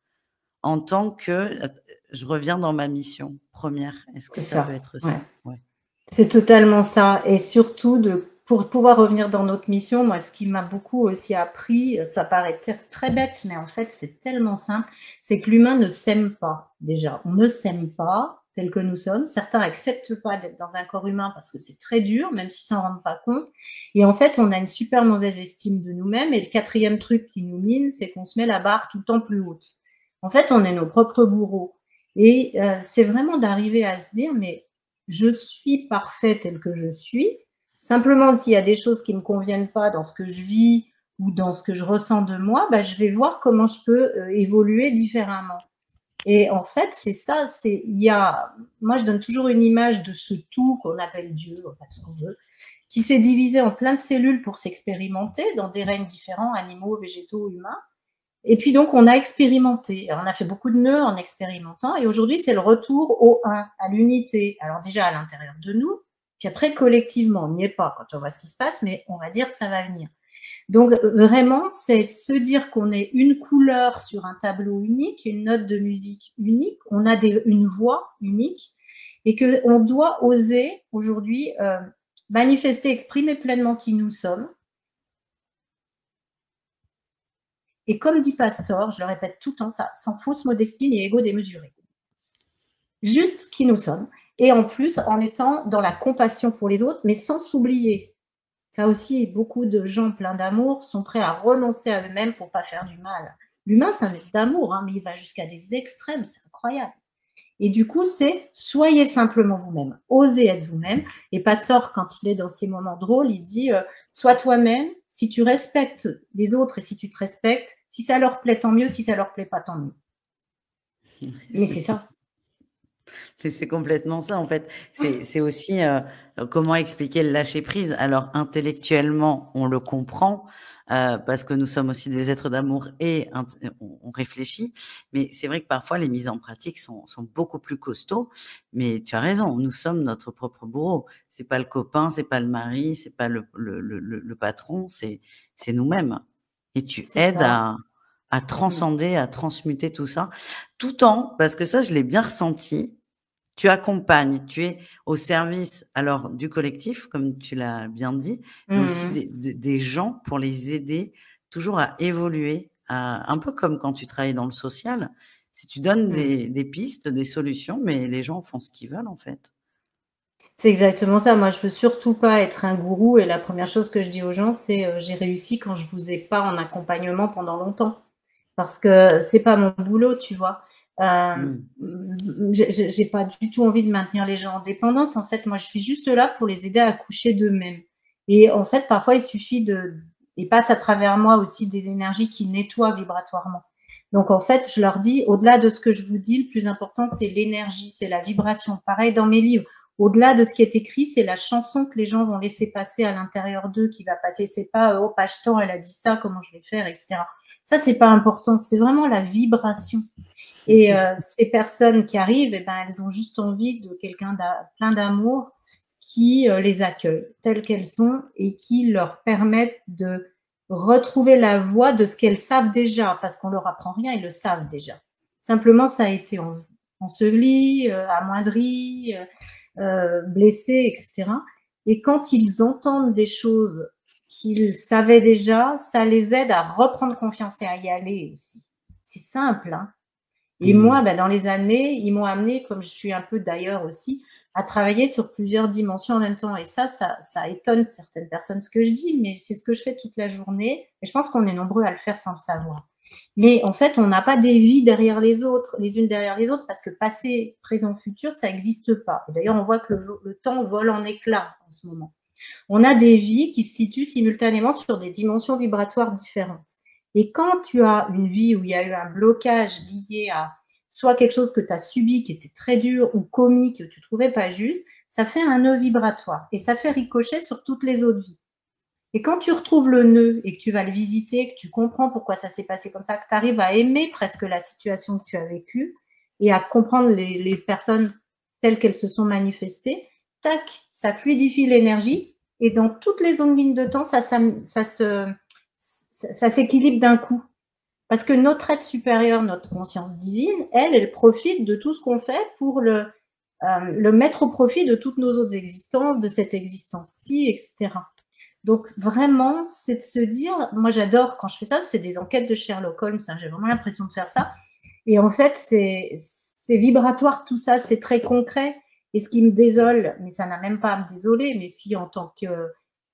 [SPEAKER 2] en tant que je reviens dans ma mission première? Est-ce que
[SPEAKER 1] C'est
[SPEAKER 2] ça peut
[SPEAKER 1] ça,
[SPEAKER 2] être
[SPEAKER 1] ouais.
[SPEAKER 2] ça? Ouais.
[SPEAKER 1] C'est totalement ça. Et surtout, pour pouvoir revenir dans notre mission, moi, ce qui m'a beaucoup aussi appris, ça paraît très bête, mais en fait, c'est tellement simple, c'est que l'humain ne s'aime pas, déjà. On ne s'aime pas tel que nous sommes. Certains n'acceptent pas d'être dans un corps humain parce que c'est très dur, même s'ils s'en rendent pas compte. Et en fait, on a une super mauvaise estime de nous-mêmes. Et le quatrième truc qui nous mine, c'est qu'on se met la barre tout le temps plus haute. En fait, on est nos propres bourreaux. Et c'est vraiment d'arriver à se dire, mais je suis parfait tel que je suis. Simplement, s'il y a des choses qui ne me conviennent pas dans ce que je vis ou dans ce que je ressens de moi, bah, je vais voir comment je peux évoluer différemment. Et en fait, c'est ça, moi je donne toujours une image de ce tout qu'on appelle Dieu, enfin ce qu'on veut, qui s'est divisé en plein de cellules pour s'expérimenter dans des règnes différents, animaux, végétaux, humains. Et puis donc, on a expérimenté. Alors, on a fait beaucoup de nœuds en expérimentant. Et aujourd'hui, c'est le retour au 1, à l'unité. Alors déjà, à l'intérieur de nous, puis après, collectivement. On n'y est pas quand on voit ce qui se passe, mais on va dire que ça va venir. Donc, vraiment, c'est se dire qu'on est une couleur sur un tableau unique, une note de musique unique, on a une voix unique, et qu'on doit oser, aujourd'hui, manifester, exprimer pleinement qui nous sommes. Et comme dit Pastor, je le répète tout le temps, ça, sans fausse modestie ni égo démesuré. Juste qui nous sommes. Et en plus, en étant dans la compassion pour les autres, mais sans s'oublier. Ça aussi, beaucoup de gens pleins d'amour sont prêts à renoncer à eux-mêmes pour ne pas faire du mal. L'humain, c'est un être d'amour, hein, mais il va jusqu'à des extrêmes, c'est incroyable. Et du coup, c'est soyez simplement vous-même, osez être vous-même. Et Pastor, quand il est dans ces moments drôles, il dit sois toi-même, si tu respectes les autres et si tu te respectes, si ça leur plaît, tant mieux, si ça leur plaît pas, tant mieux. Mais c'est ça.
[SPEAKER 2] Mais c'est complètement ça, en fait. C'est aussi comment expliquer le lâcher prise. Alors, intellectuellement, on le comprend parce que nous sommes aussi des êtres d'amour et on réfléchit. Mais c'est vrai que parfois, les mises en pratique sont beaucoup plus costauds. Mais tu as raison, nous sommes notre propre bourreau. C'est pas le copain, c'est pas le mari, c'est pas le patron, c'est nous-mêmes. Et tu aides à transcender, à transmuter tout ça, tout en, parce que ça, je l'ai bien ressenti, tu accompagnes, tu es au service alors du collectif, comme tu l'as bien dit, mais aussi des gens pour les aider toujours à évoluer, un peu comme quand tu travailles dans le social. Si tu donnes des pistes, des solutions, mais les gens font ce qu'ils veulent en fait.
[SPEAKER 1] C'est exactement ça. Moi, je veux surtout pas être un gourou et la première chose que je dis aux gens, c'est j'ai réussi quand je vous ai pas en accompagnement pendant longtemps. Parce que c'est pas mon boulot, tu vois. J'ai pas du tout envie de maintenir les gens en dépendance. En fait, moi, je suis juste là pour les aider à accoucher d'eux-mêmes. Et en fait, parfois, il suffit ils passent à travers moi aussi des énergies qui nettoient vibratoirement. Donc, en fait, je leur dis, au-delà de ce que je vous dis, le plus important, c'est l'énergie, c'est la vibration. Pareil dans mes livres. Au-delà de ce qui est écrit, c'est la chanson que les gens vont laisser passer à l'intérieur d'eux qui va passer. C'est pas, oh, page temps, elle a dit ça, comment je vais faire, etc. Ça, c'est pas important. C'est vraiment la vibration. Et ces personnes qui arrivent, eh ben, elles ont juste envie de quelqu'un plein d'amour qui les accueille telles qu'elles sont et qui leur permettent de retrouver la voie de ce qu'elles savent déjà, parce qu'on leur apprend rien, ils le savent déjà. Simplement, ça a été enseveli, amoindri, blessé, etc. Et quand ils entendent des choses qu'ils savaient déjà, ça les aide à reprendre confiance et à y aller aussi. C'est simple, hein. Et moi, ben, dans les années, ils m'ont amené, comme je suis un peu d'ailleurs aussi, à travailler sur plusieurs dimensions en même temps. Et ça étonne certaines personnes ce que je dis, mais c'est ce que je fais toute la journée. Et je pense qu'on est nombreux à le faire sans le savoir. Mais en fait, on n'a pas des vies derrière les autres, les unes derrière les autres, parce que passé, présent, futur, ça n'existe pas. D'ailleurs, on voit que le temps vole en éclats en ce moment. On a des vies qui se situent simultanément sur des dimensions vibratoires différentes. Et quand tu as une vie où il y a eu un blocage lié à soit quelque chose que tu as subi qui était très dur ou comique, que tu ne trouvais pas juste, ça fait un nœud vibratoire et ça fait ricocher sur toutes les autres vies. Et quand tu retrouves le nœud et que tu vas le visiter, que tu comprends pourquoi ça s'est passé comme ça, que tu arrives à aimer presque la situation que tu as vécue et à comprendre les personnes telles qu'elles se sont manifestées, tac, ça fluidifie l'énergie et dans toutes les ondes lignes de temps, ça s'équilibre d'un coup. Parce que notre être supérieur, notre conscience divine, elle profite de tout ce qu'on fait pour le mettre au profit de toutes nos autres existences, de cette existence-ci, etc. Donc vraiment, c'est de se dire, moi j'adore quand je fais ça, c'est des enquêtes de Sherlock Holmes, hein, j'ai vraiment l'impression de faire ça. Et en fait, c'est vibratoire tout ça, c'est très concret. Et ce qui me désole, mais ça n'a même pas à me désoler, mais si en tant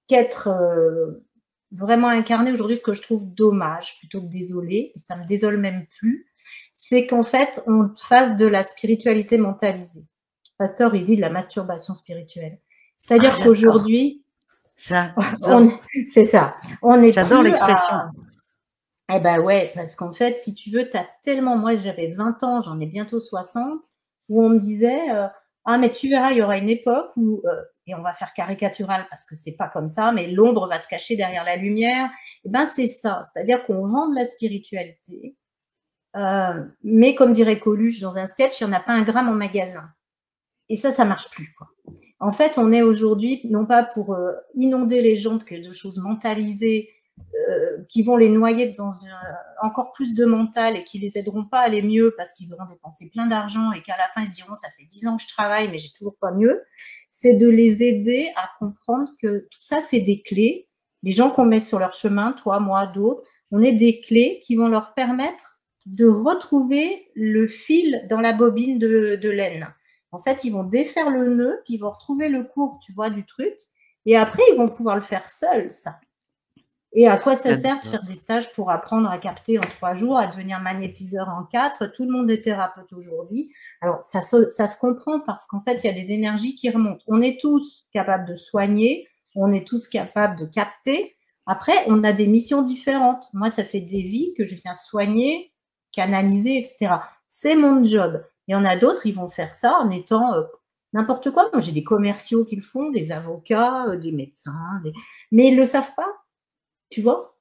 [SPEAKER 1] qu'être vraiment incarné aujourd'hui, ce que je trouve dommage plutôt que désolé, et ça me désole même plus, c'est qu'en fait, on fasse de la spiritualité mentalisée. Pasteur, il dit de la masturbation spirituelle. C'est-à-dire qu'aujourd'hui, c'est ça.
[SPEAKER 2] J'adore l'expression.
[SPEAKER 1] Eh ben ouais, parce qu'en fait, si tu veux, tu as tellement... Moi, j'avais 20 ans, j'en ai bientôt 60, où on me disait ah, mais tu verras, il y aura une époque où... et on va faire caricatural parce que c'est pas comme ça, mais l'ombre va se cacher derrière la lumière. Eh ben c'est ça. C'est-à-dire qu'on vend de la spiritualité, mais comme dirait Coluche dans un sketch, il n'y en a pas un gramme en magasin. Et ça marche plus, quoi. En fait, on est aujourd'hui, non pas pour inonder les gens de choses mentalisées qui vont les noyer dans encore plus de mental et qui les aideront pas à aller mieux parce qu'ils auront dépensé plein d'argent et qu'à la fin, ils se diront ça fait 10 ans que je travaille, mais j'ai toujours pas mieux. C'est de les aider à comprendre que tout ça, c'est des clés. Les gens qu'on met sur leur chemin, toi, moi, d'autres, on est des clés qui vont leur permettre de retrouver le fil dans la bobine de laine. En fait, ils vont défaire le nœud, puis ils vont retrouver le cours, tu vois, du truc. Et après, ils vont pouvoir le faire seuls, ça. Et à quoi ça sert de faire des stages pour apprendre à capter en 3 jours, à devenir magnétiseur en 4? Tout le monde est thérapeute aujourd'hui. Alors, ça se comprend parce qu'en fait, il y a des énergies qui remontent. On est tous capables de soigner, on est tous capables de capter. Après, on a des missions différentes. Moi, ça fait des vies que je viens soigner, canaliser, etc. C'est mon job. Il y en a d'autres, ils vont faire ça en étant n'importe quoi. Moi, j'ai des commerciaux qui le font, des avocats, des médecins, mais ils ne le savent pas, tu vois.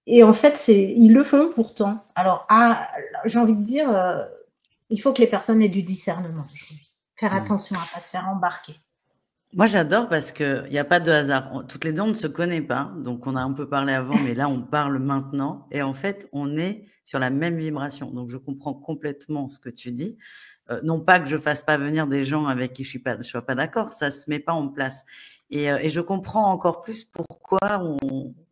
[SPEAKER 1] Et en fait, ils le font pourtant. Alors, j'ai envie de dire, il faut que les personnes aient du discernement aujourd'hui. Faire attention à ne pas se faire embarquer.
[SPEAKER 2] Moi, j'adore parce qu'il n'y a pas de hasard. Toutes les deux, on ne se connaît pas. Donc, on a un peu parlé avant, mais là, on parle maintenant. Et en fait, on est sur la même vibration. Donc, je comprends complètement ce que tu dis. Non pas que je fasse pas venir des gens avec qui je sois pas d'accord. Ça se met pas en place. Et je comprends encore plus pourquoi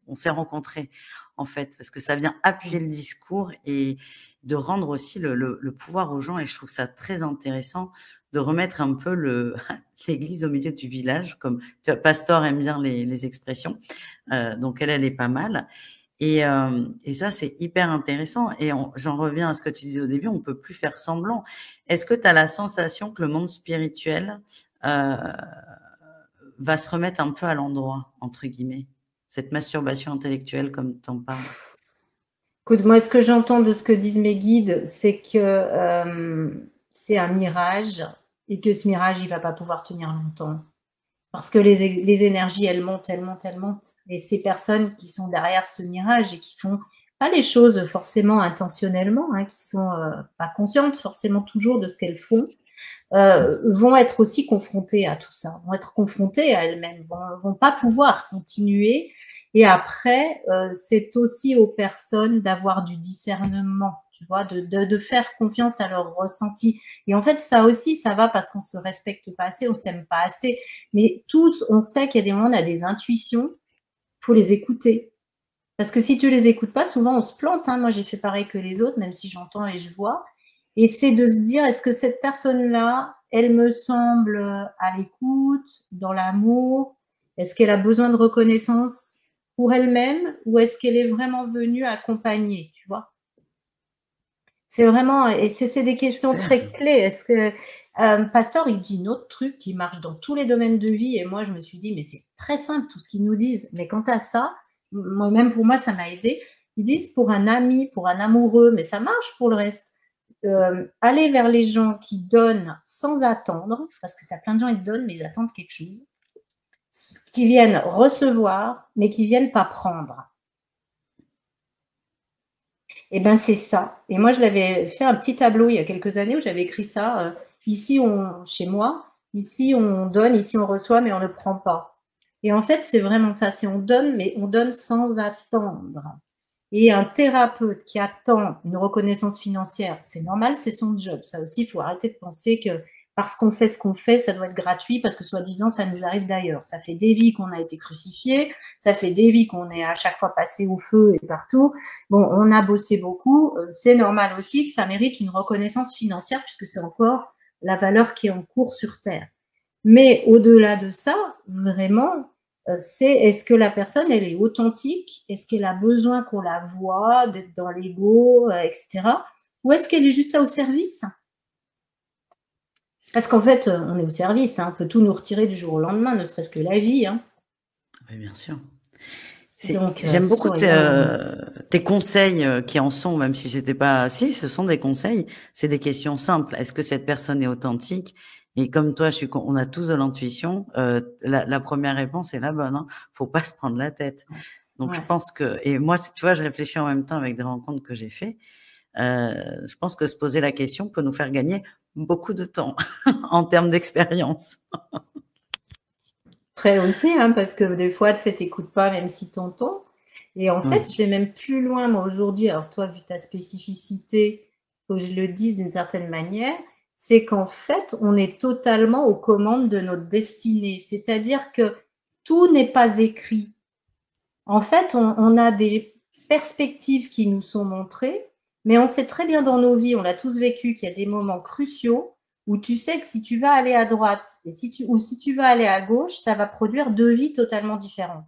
[SPEAKER 2] on s'est rencontrés, en fait. Parce que ça vient appuyer le discours et de rendre aussi le pouvoir aux gens. Et je trouve ça très intéressant de remettre un peu l'église au milieu du village, comme Pastor aime bien les expressions. Donc, elle est pas mal. Et ça, c'est hyper intéressant. Et j'en reviens à ce que tu disais au début, on ne peut plus faire semblant. Est-ce que tu as la sensation que le monde spirituel va se remettre un peu à l'endroit, entre guillemets, cette masturbation intellectuelle comme tu en parles?
[SPEAKER 1] Écoute, moi, ce que j'entends de ce que disent mes guides, c'est que c'est un mirage et que ce mirage, il ne va pas pouvoir tenir longtemps. Parce que les énergies, elles montent, elles montent, elles montent. Et ces personnes qui sont derrière ce mirage et qui font pas les choses forcément intentionnellement, hein, qui sont pas conscientes forcément toujours de ce qu'elles font, vont être aussi confrontées à tout ça, vont être confrontées à elles-mêmes, vont pas pouvoir continuer. Et après, c'est aussi aux personnes d'avoir du discernement, tu vois, de faire confiance à leur ressenti. Et en fait, ça aussi, ça va parce qu'on se respecte pas assez, on s'aime pas assez. Mais tous, on sait qu'il y a des moments, on a des intuitions, faut les écouter. Parce que si tu les écoutes pas, souvent on se plante. Hein. Moi, j'ai fait pareil que les autres, même si j'entends et je vois. Et c'est de se dire, est-ce que cette personne-là, elle me semble à l'écoute, dans l'amour? Est-ce qu'elle a besoin de reconnaissance pour elle-même ou est-ce qu'elle est vraiment venue accompagner, tu vois? C'est vraiment, et c'est des questions très clés. Est-ce que Pastor, il dit un autre truc qui marche dans tous les domaines de vie et moi, je me suis dit, mais c'est très simple tout ce qu'ils nous disent. Mais quant à ça, même pour moi, ça m'a aidé. Ils disent pour un ami, pour un amoureux, mais ça marche pour le reste. aller vers les gens qui donnent sans attendre, parce que tu as plein de gens qui donnent, mais ils attendent quelque chose, qui viennent recevoir, mais qui viennent pas prendre. Et ben c'est ça. Et moi, je l'avais fait un petit tableau il y a quelques années où j'avais écrit ça. Ici, chez moi, ici on donne, ici on reçoit, mais on ne prend pas. Et en fait, c'est vraiment ça. C'est on donne, mais on donne sans attendre. Et un thérapeute qui attend une reconnaissance financière, c'est normal, c'est son job. Ça aussi, il faut arrêter de penser que parce qu'on fait ce qu'on fait, ça doit être gratuit, parce que soi-disant, ça nous arrive d'ailleurs. Ça fait des vies qu'on a été crucifiés, ça fait des vies qu'on est à chaque fois passé au feu et partout. Bon, on a bossé beaucoup. C'est normal aussi que ça mérite une reconnaissance financière, puisque c'est encore la valeur qui est en cours sur Terre. Mais au-delà de ça, vraiment, c'est est-ce que la personne, elle est authentique? Est-ce qu'elle a besoin qu'on la voie, d'être dans l'ego, etc. Ou est-ce qu'elle est juste là au service? Parce qu'en fait, on est au service, hein, on peut tout nous retirer du jour au lendemain, ne serait-ce que la vie. Hein.
[SPEAKER 2] Oui, bien sûr.
[SPEAKER 1] J'aime
[SPEAKER 2] beaucoup tes conseils qui en sont, même si c'était pas... Si, ce sont des conseils, c'est des questions simples. Est-ce que cette personne est authentique? Et comme toi, on a tous de l'intuition. La première réponse est la bonne. Hein. Faut pas se prendre la tête. Donc, je pense que... Et moi, tu vois, je réfléchis en même temps avec des rencontres que j'ai fait. Je pense que se poser la question peut nous faire gagner beaucoup de temps en termes d'expérience.
[SPEAKER 1] Après aussi, hein, parce que des fois, tu sais, t'écoutes pas même si t'entends. Et en fait, je vais même plus loin, moi, aujourd'hui. Alors toi, vu ta spécificité, faut que je le dise d'une certaine manière, c'est qu'en fait, on est totalement aux commandes de notre destinée. C'est-à-dire que tout n'est pas écrit. En fait, on a des perspectives qui nous sont montrées, mais on sait très bien dans nos vies, on l'a tous vécu, qu'il y a des moments cruciaux où tu sais que si tu vas aller à droite ou si tu vas aller à gauche, ça va produire deux vies totalement différentes.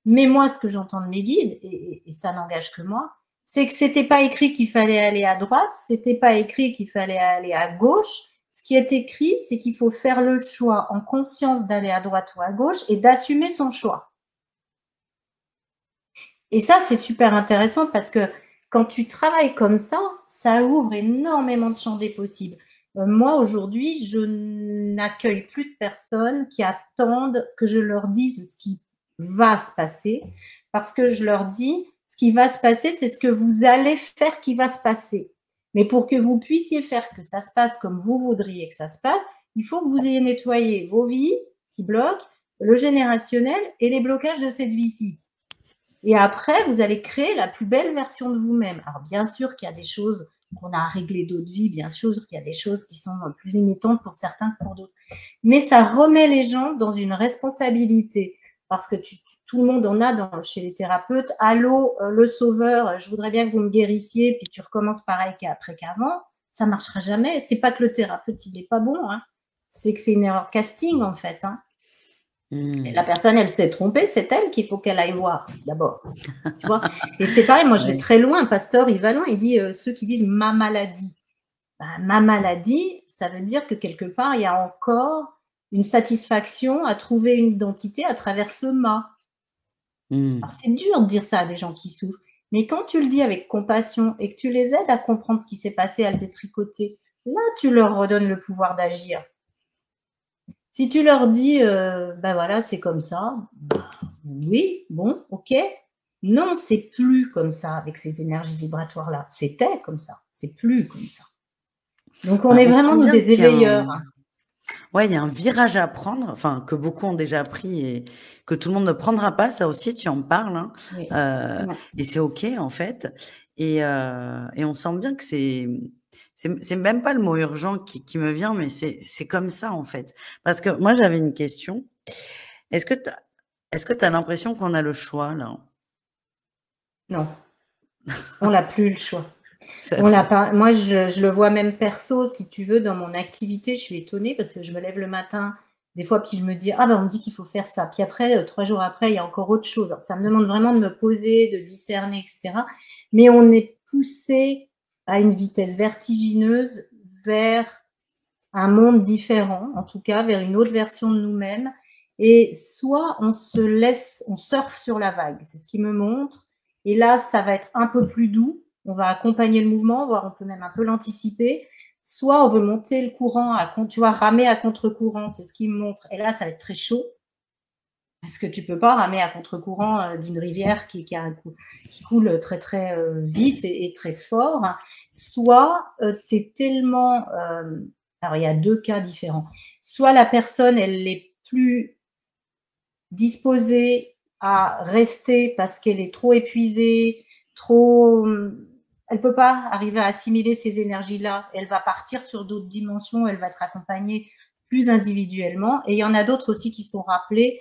[SPEAKER 1] Mais moi, ce que j'entends de mes guides, et ça n'engage que moi, c'est que c'était pas écrit qu'il fallait aller à droite, c'était pas écrit qu'il fallait aller à gauche. Ce qui est écrit, c'est qu'il faut faire le choix en conscience d'aller à droite ou à gauche et d'assumer son choix. Et ça, c'est super intéressant parce que quand tu travailles comme ça ouvre énormément de champs des possibles. Moi, aujourd'hui, je n'accueille plus de personnes qui attendent que je leur dise ce qui va se passer, parce que je leur dis, ce qui va se passer, c'est ce que vous allez faire qui va se passer. Mais pour que vous puissiez faire que ça se passe comme vous voudriez que ça se passe, il faut que vous ayez nettoyé vos vies qui bloquent, le générationnel et les blocages de cette vie-ci. Et après, vous allez créer la plus belle version de vous-même. Alors, bien sûr qu'il y a des choses qu'on a à régler d'autres vies, bien sûr qu'il y a des choses qui sont plus limitantes pour certains que pour d'autres. Mais ça remet les gens dans une responsabilité. Parce que tout le monde en a chez les thérapeutes. Allô, le sauveur, je voudrais bien que vous me guérissiez, puis tu recommences pareil qu'après qu'avant. Ça ne marchera jamais. C'est pas que le thérapeute, il n'est pas bon. Hein. C'est que c'est une erreur de casting, en fait. Hein. Et la personne, elle s'est trompée, c'est elle qu'il faut qu'elle aille voir d'abord. Tu vois. Et c'est pareil, moi je vais très loin. Pasteur Yves Vallant, il dit ceux qui disent ma maladie. Ben, ma maladie, ça veut dire que quelque part, il y a encore une satisfaction à trouver une identité à travers ce ma. Alors c'est dur de dire ça à des gens qui souffrent, mais quand tu le dis avec compassion et que tu les aides à comprendre ce qui s'est passé, à le détricoter, là tu leur redonnes le pouvoir d'agir. Si tu leur dis, ben voilà, c'est comme ça, bah, oui, bon, ok. Non, c'est plus comme ça avec ces énergies vibratoires-là. C'était comme ça, c'est plus comme ça. Donc, on est vraiment nous des éveilleurs.
[SPEAKER 2] Ouais, il y a un virage à prendre, enfin, que beaucoup ont déjà pris et que tout le monde ne prendra pas. Ça aussi, tu en parles. Hein.
[SPEAKER 1] Oui.
[SPEAKER 2] Et c'est OK, en fait. Et on sent bien que c'est même pas le mot urgent qui me vient, mais c'est comme ça, en fait. Parce que moi, j'avais une question. Est-ce que tu as l'impression qu'on a le choix, là?
[SPEAKER 1] Non. On n'a plus le choix. On l'a pas. Moi, je le vois même perso, si tu veux, dans mon activité, je suis étonnée parce que je me lève le matin, des fois, puis je me dis, ah ben on me dit qu'il faut faire ça. Puis après, 3 jours après, il y a encore autre chose. Alors, ça me demande vraiment de me poser, de discerner, etc. Mais on est poussé à une vitesse vertigineuse vers un monde différent, en tout cas, vers une autre version de nous-mêmes. Et soit on surfe sur la vague, c'est ce qui me montre. Et là, ça va être un peu plus doux. on va accompagner le mouvement, voire on peut même un peu l'anticiper. Soit on veut monter le courant, tu vois, ramer à contre-courant, c'est ce qu'il me montre. Et là, ça va être très chaud. Parce que tu peux pas ramer à contre-courant d'une rivière qui coule très très vite et très fort. Soit tu es tellement... alors il y a 2 cas différents. Soit la personne, elle est plus disposée à rester parce qu'elle est trop épuisée, elle peut pas arriver à assimiler ces énergies-là. Elle va partir sur d'autres dimensions, elle va être accompagnée plus individuellement. Et il y en a d'autres aussi qui sont rappelés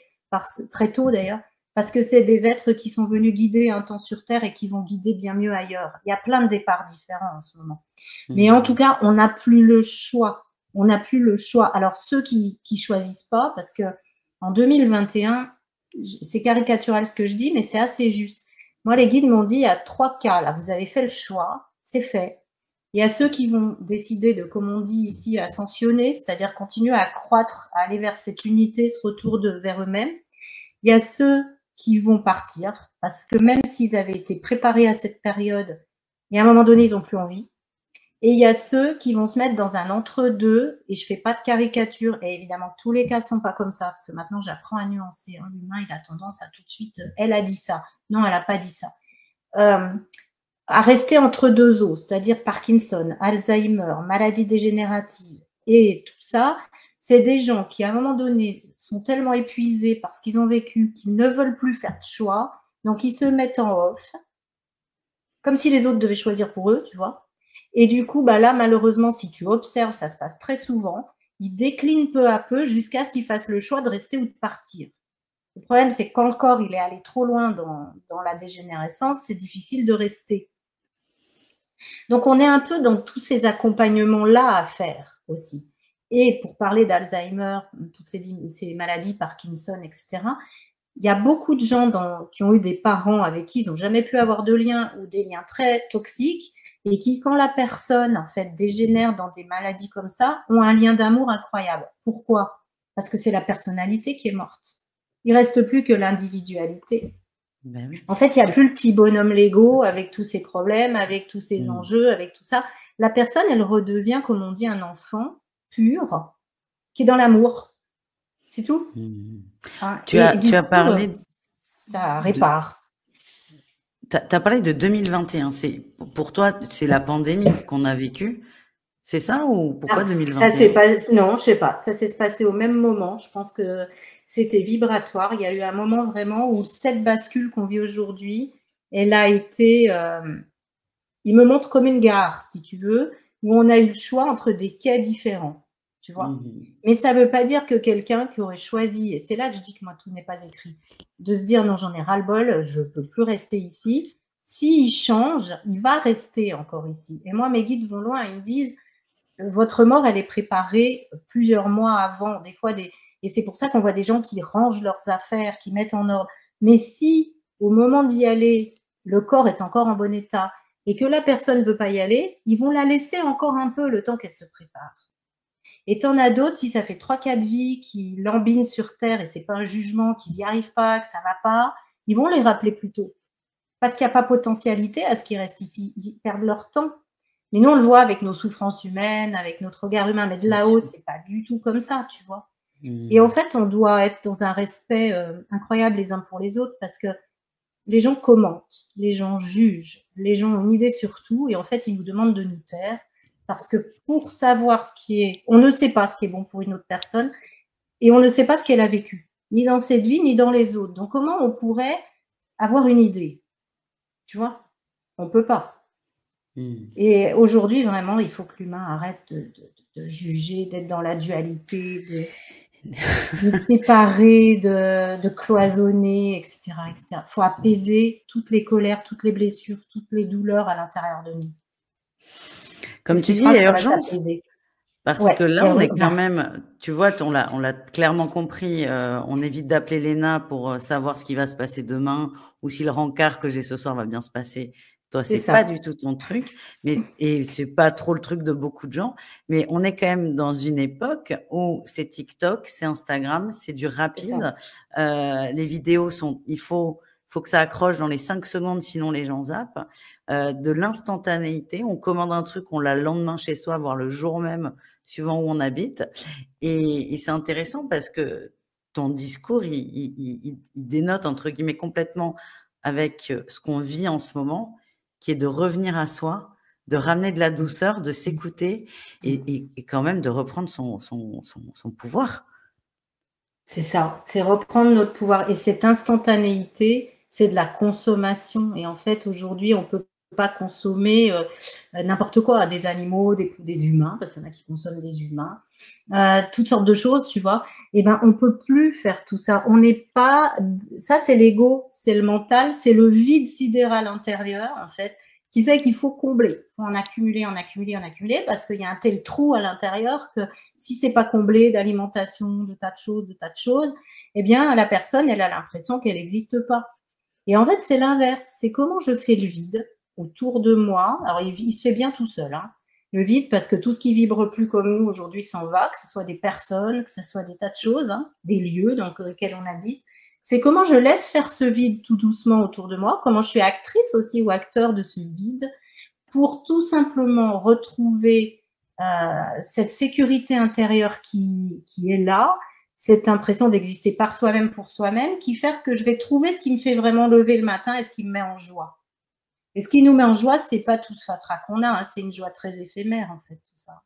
[SPEAKER 1] très tôt d'ailleurs, parce que c'est des êtres qui sont venus guider un temps sur Terre et qui vont guider bien mieux ailleurs. Il y a plein de départs différents en ce moment. Mais en tout cas, on n'a plus le choix. On n'a plus le choix. Alors, ceux qui choisissent pas, parce que en 2021, c'est caricatural ce que je dis, mais c'est assez juste. Moi, les guides m'ont dit, il y a 3 cas. Là, vous avez fait le choix, c'est fait. Il y a ceux qui vont décider de, comme on dit ici, ascensionner, c'est-à-dire continuer à croître, à aller vers cette unité, ce retour vers eux-mêmes. Il y a ceux qui vont partir, parce que même s'ils avaient été préparés à cette période, et à un moment donné, ils n'ont plus envie. Et il y a ceux qui vont se mettre dans un entre-deux, et je fais pas de caricature, et évidemment, tous les cas sont pas comme ça, parce que maintenant, j'apprends à nuancer. Hein. L'humain, il a tendance à tout de suite, elle a dit ça. Non, elle n'a pas dit ça. À rester entre 2 eaux, c'est-à-dire Parkinson, Alzheimer, maladie dégénérative et tout ça, c'est des gens qui, à un moment donné, sont tellement épuisés par ce qu'ils ont vécu qu'ils ne veulent plus faire de choix, donc ils se mettent en off, comme si les autres devaient choisir pour eux, tu vois. Et du coup, bah là, malheureusement, si tu observes, ça se passe très souvent, ils déclinent peu à peu jusqu'à ce qu'ils fassent le choix de rester ou de partir. Le problème, c'est que quand le corps il est allé trop loin dans la dégénérescence, c'est difficile de rester. Donc, on est un peu dans tous ces accompagnements-là à faire aussi. Et pour parler d'Alzheimer, toutes ces maladies, Parkinson, etc., il y a beaucoup de gens qui ont eu des parents avec qui ils n'ont jamais pu avoir de lien ou des liens très toxiques et qui, quand la personne, en fait, dégénère dans des maladies comme ça, ont un lien d'amour incroyable. Pourquoi? Parce que c'est la personnalité qui est morte. Il ne reste plus que l'individualité. Ben oui. En fait, il n'y a plus le petit bonhomme Lego avec tous ses problèmes, avec tous ses enjeux, avec tout ça. La personne, elle redevient, comme on dit, un enfant pur qui est dans l'amour. C'est tout. Hein,
[SPEAKER 2] tu as parlé...
[SPEAKER 1] Ça répare.
[SPEAKER 2] Tu as parlé de 2021. Pour toi, c'est la pandémie qu'on a vécue. C'est ça ou pourquoi 2021?
[SPEAKER 1] Non, je sais pas. Ça s'est passé au même moment. Je pense que c'était vibratoire. Il y a eu un moment vraiment où cette bascule qu'on vit aujourd'hui, elle a été... il me montre comme une gare, si tu veux, où on a eu le choix entre des quais différents, tu vois. Mais ça ne veut pas dire que quelqu'un qui aurait choisi, et c'est là que je dis que moi, tout n'est pas écrit, de se dire non, j'en ai ras-le-bol, je ne peux plus rester ici. S'il change, il va rester encore ici. Et moi, mes guides vont loin, ils me disent, votre mort, elle est préparée plusieurs mois avant, des fois et c'est pour ça qu'on voit des gens qui rangent leurs affaires, qui mettent en ordre. Mais si, au moment d'y aller, le corps est encore en bon état et que la personne ne veut pas y aller, ils vont la laisser encore un peu le temps qu'elle se prépare. Et t'en as d'autres, si ça fait 3-4 vies qui lambinent sur Terre et c'est pas un jugement, qu'ils n'y arrivent pas, que ça va pas, ils vont les rappeler plus tôt. Parce qu'il n'y a pas potentialité à ce qu'ils restent ici, ils perdent leur temps. Mais nous, on le voit avec nos souffrances humaines, avec notre regard humain, mais de là-haut, c'est pas du tout comme ça, tu vois. Et en fait, on doit être dans un respect incroyable les uns pour les autres parce que les gens commentent, les gens jugent, les gens ont une idée sur tout et en fait, ils nous demandent de nous taire parce que pour savoir ce qui est... On ne sait pas ce qui est bon pour une autre personne et on ne sait pas ce qu'elle a vécu, ni dans cette vie, ni dans les autres. Donc, comment on pourrait avoir une idée? Tu vois? On ne peut pas. Et aujourd'hui, vraiment, il faut que l'humain arrête de juger, d'être dans la dualité, de séparer, de cloisonner, etc., etc. Il faut apaiser toutes les colères, toutes les blessures, toutes les douleurs à l'intérieur de nous.
[SPEAKER 2] Comme tu dis, il y a urgence. Parce que là, on est quand même, tu vois, on l'a clairement compris, on évite d'appeler Léna pour savoir ce qui va se passer demain ou si le rencard que j'ai ce soir va bien se passer. Toi, c'est pas du tout ton truc, et c'est pas trop le truc de beaucoup de gens, mais on est quand même dans une époque où c'est TikTok, c'est Instagram, c'est du rapide, les vidéos il faut faut que ça accroche dans les 5 secondes, sinon les gens zappent. De l'instantanéité, on commande un truc, on l'a le lendemain chez soi, voire le jour même, suivant où on habite. Et c'est intéressant parce que ton discours, il dénote, entre guillemets, complètement avec ce qu'on vit en ce moment, qui est de revenir à soi, de ramener de la douceur, de s'écouter et quand même de reprendre son pouvoir.
[SPEAKER 1] C'est ça, c'est reprendre notre pouvoir. Et cette instantanéité, c'est de la consommation. Et en fait, aujourd'hui, on ne peut pas consommer n'importe quoi, des animaux, des humains, parce qu'il y en a qui consomment des humains, toutes sortes de choses, tu vois. Et ben, on ne peut plus faire tout ça. On n'est pas. Ça, c'est l'ego, c'est le mental, c'est le vide sidéral intérieur, en fait, qui fait qu'il faut combler. Il faut en accumuler, en accumuler, en accumuler, parce qu'il y a un tel trou à l'intérieur que si c'est pas comblé d'alimentation, de tas de choses, eh bien, la personne, elle a l'impression qu'elle n'existe pas. Et en fait, c'est l'inverse. C'est comment je fais le vide autour de moi. Alors, il se fait bien tout seul, hein. Le vide, parce que tout ce qui vibre plus comme nous aujourd'hui s'en va, que ce soit des personnes, que ce soit des tas de choses, hein, des lieux dans lesquels on habite. C'est comment je laisse faire ce vide tout doucement autour de moi, comment je suis actrice aussi ou acteur de ce vide pour tout simplement retrouver cette sécurité intérieure qui est là, cette impression d'exister par soi-même pour soi-même, qui fait que je vais trouver ce qui me fait vraiment lever le matin et ce qui me met en joie. Et ce qui nous met en joie, c'est pas tout ce fatras qu'on a, hein, c'est une joie très éphémère en fait, tout ça.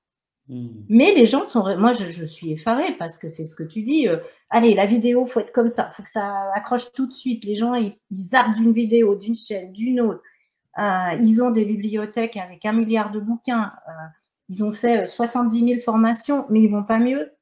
[SPEAKER 1] Mais les gens sont... Moi, je suis effarée parce que c'est ce que tu dis. Allez, la vidéo, faut être comme ça. Faut que ça accroche tout de suite. Les gens, ils zappent d'une vidéo, d'une chaîne, d'une autre. Ils ont des bibliothèques avec 1 milliard de bouquins. Ils ont fait 70 000 formations, mais ils vont pas mieux.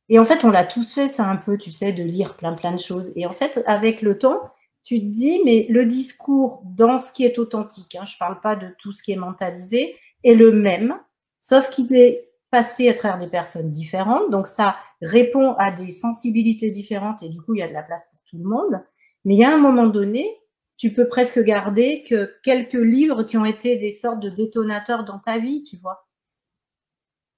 [SPEAKER 1] Et en fait, on l'a tous fait, ça un peu, tu sais, de lire plein de choses. Et en fait, avec le temps, tu te dis, mais le discours dans ce qui est authentique, hein, je parle pas de tout ce qui est mentalisé, est le même, sauf qu'il est passé à travers des personnes différentes. Donc, ça répond à des sensibilités différentes et du coup, il y a de la place pour tout le monde. Mais il y a un moment donné, tu peux presque garder que quelques livres qui ont été des sortes de détonateurs dans ta vie, tu vois.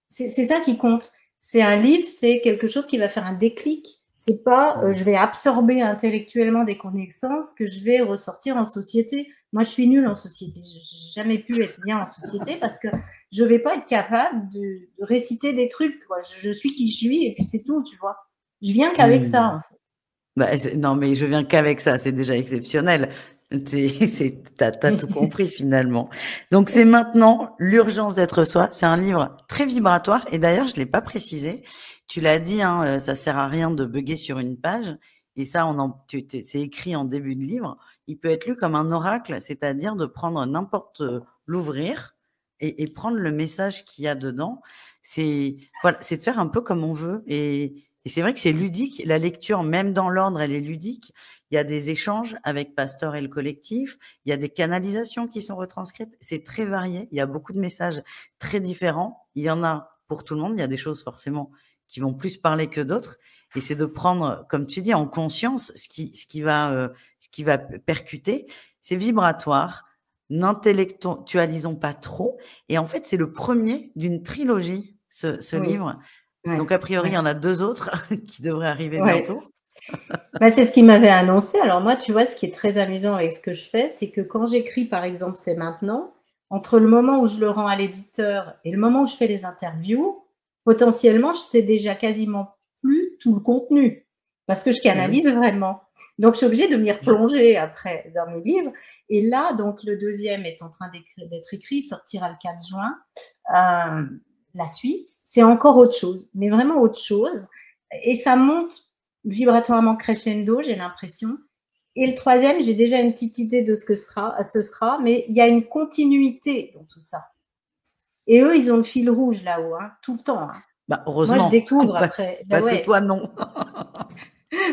[SPEAKER 1] C'est ça qui compte. C'est un livre, c'est quelque chose qui va faire un déclic. C'est pas je vais absorber intellectuellement des connaissances que je vais ressortir en société. Moi, je suis nulle en société. Je n'ai jamais pu être bien en société parce que je ne vais pas être capable de réciter des trucs. Quoi. Je suis qui je suis et puis c'est tout, tu vois. Je viens qu'avec ça, en fait.
[SPEAKER 2] Bah, non, mais je viens qu'avec ça, c'est déjà exceptionnel. T'as tout compris finalement. Donc c'est maintenant l'urgence d'être soi. C'est un livre très vibratoire et d'ailleurs je l'ai pas précisé. Tu l'as dit, hein, ça sert à rien de bugger sur une page et ça c'est écrit en début de livre. Il peut être lu comme un oracle, c'est-à-dire de prendre n'importe l'ouvrir et prendre le message qu'il y a dedans. C'est voilà, c'est de faire un peu comme on veut et c'est vrai que c'est ludique. La lecture, même dans l'ordre, elle est ludique. Il y a des échanges avec Pasteur et le collectif. Il y a des canalisations qui sont retranscrites. C'est très varié. Il y a beaucoup de messages très différents. Il y en a pour tout le monde. Il y a des choses forcément qui vont plus parler que d'autres. Et c'est de prendre, comme tu dis, en conscience ce qui va percuter. C'est vibratoire. N'intellectualisons pas trop. Et en fait, c'est le premier d'une trilogie, ce livre. Ouais, donc, a priori, il y en a 2 autres qui devraient arriver bientôt.
[SPEAKER 1] Bah, c'est ce qu'il m'avait annoncé. Alors moi, tu vois, ce qui est très amusant avec ce que je fais, c'est que quand j'écris, par exemple, c'est maintenant, entre le moment où je le rends à l'éditeur et le moment où je fais les interviews, potentiellement, je sais déjà quasiment plus tout le contenu parce que je canalise vraiment. Donc, je suis obligée de m'y replonger après dans mes livres. Et là, donc, le deuxième est en train d'être écrit, sortira le 4 juin. La suite, c'est encore autre chose, mais vraiment autre chose. Et ça monte vibratoirement crescendo, j'ai l'impression. Et le troisième, j'ai déjà une petite idée de ce que ce sera, mais il y a une continuité dans tout ça. Et eux, ils ont le fil rouge là-haut, hein, tout le temps. Hein.
[SPEAKER 2] Bah, heureusement.
[SPEAKER 1] Moi, je découvre après.
[SPEAKER 2] Parce que toi, non.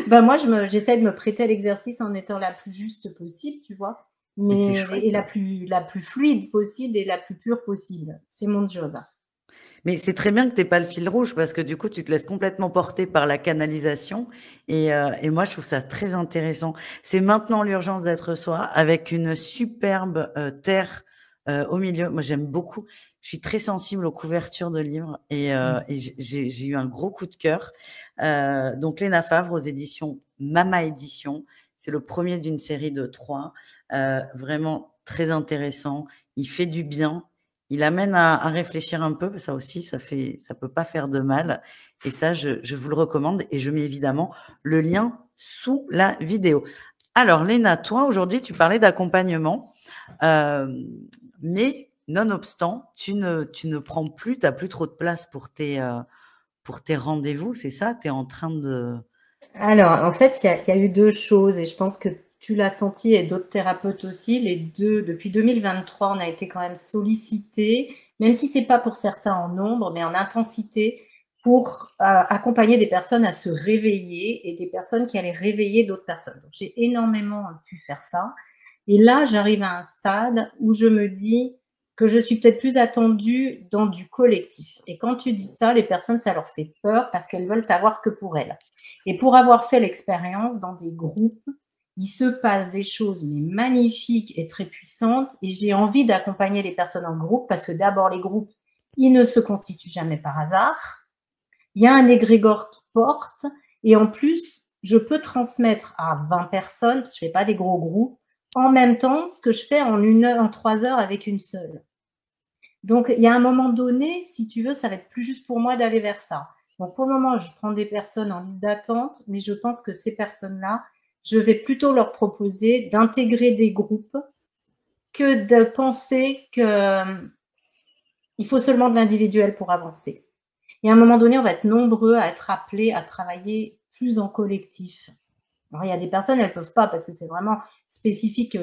[SPEAKER 1] Bah, moi, j'essaie de me prêter à l'exercice en étant la plus juste possible, tu vois, et la plus fluide possible et la plus pure possible. C'est mon job.
[SPEAKER 2] Mais c'est très bien que tu n'aies pas le fil rouge parce que du coup, tu te laisses complètement porter par la canalisation. Et moi, je trouve ça très intéressant. C'est maintenant l'urgence d'être soi avec une superbe terre au milieu. Moi, j'aime beaucoup. Je suis très sensible aux couvertures de livres et j'ai eu un gros coup de cœur. Donc, Léna Favre aux éditions Mama Édition. C'est le premier d'une série de 3. Vraiment très intéressant. Il fait du bien. Il amène à réfléchir un peu. Ça aussi, ça peut pas faire de mal. Et ça, je vous le recommande. Et je mets évidemment le lien sous la vidéo. Alors, Léna, toi, aujourd'hui, tu parlais d'accompagnement. Mais nonobstant, tu ne prends plus, tu n'as plus trop de place pour tes rendez-vous, c'est ça? Tu es en train de…
[SPEAKER 1] Alors, en fait, il y a eu deux choses et je pense que tu l'as senti et d'autres thérapeutes aussi. Les deux, depuis 2023, on a été quand même sollicités, même si c'est pas pour certains en nombre, mais en intensité, pour accompagner des personnes à se réveiller et des personnes qui allaient réveiller d'autres personnes. Donc, j'ai énormément pu faire ça. Et là, j'arrive à un stade où je me dis que je suis peut-être plus attendue dans du collectif. Et quand tu dis ça, les personnes, ça leur fait peur parce qu'elles veulent t'avoir que pour elles. Et pour avoir fait l'expérience dans des groupes, il se passe des choses mais magnifiques et très puissantes. Et j'ai envie d'accompagner les personnes en groupe parce que d'abord, les groupes, ils ne se constituent jamais par hasard. Il y a un égrégore qui porte. Et en plus, je peux transmettre à 20 personnes, parce que je ne fais pas des gros groupes, en même temps ce que je fais en 3 heures avec une seule. Donc, il y a un moment donné, si tu veux, ça va être plus juste pour moi d'aller vers ça. Donc, pour le moment, je prends des personnes en liste d'attente, mais je pense que ces personnes-là, je vais plutôt leur proposer d'intégrer des groupes que de penser qu'il faut seulement de l'individuel pour avancer. Et à un moment donné, on va être nombreux à être appelés à travailler plus en collectif. Alors, il y a des personnes, elles ne peuvent pas parce que c'est vraiment spécifique,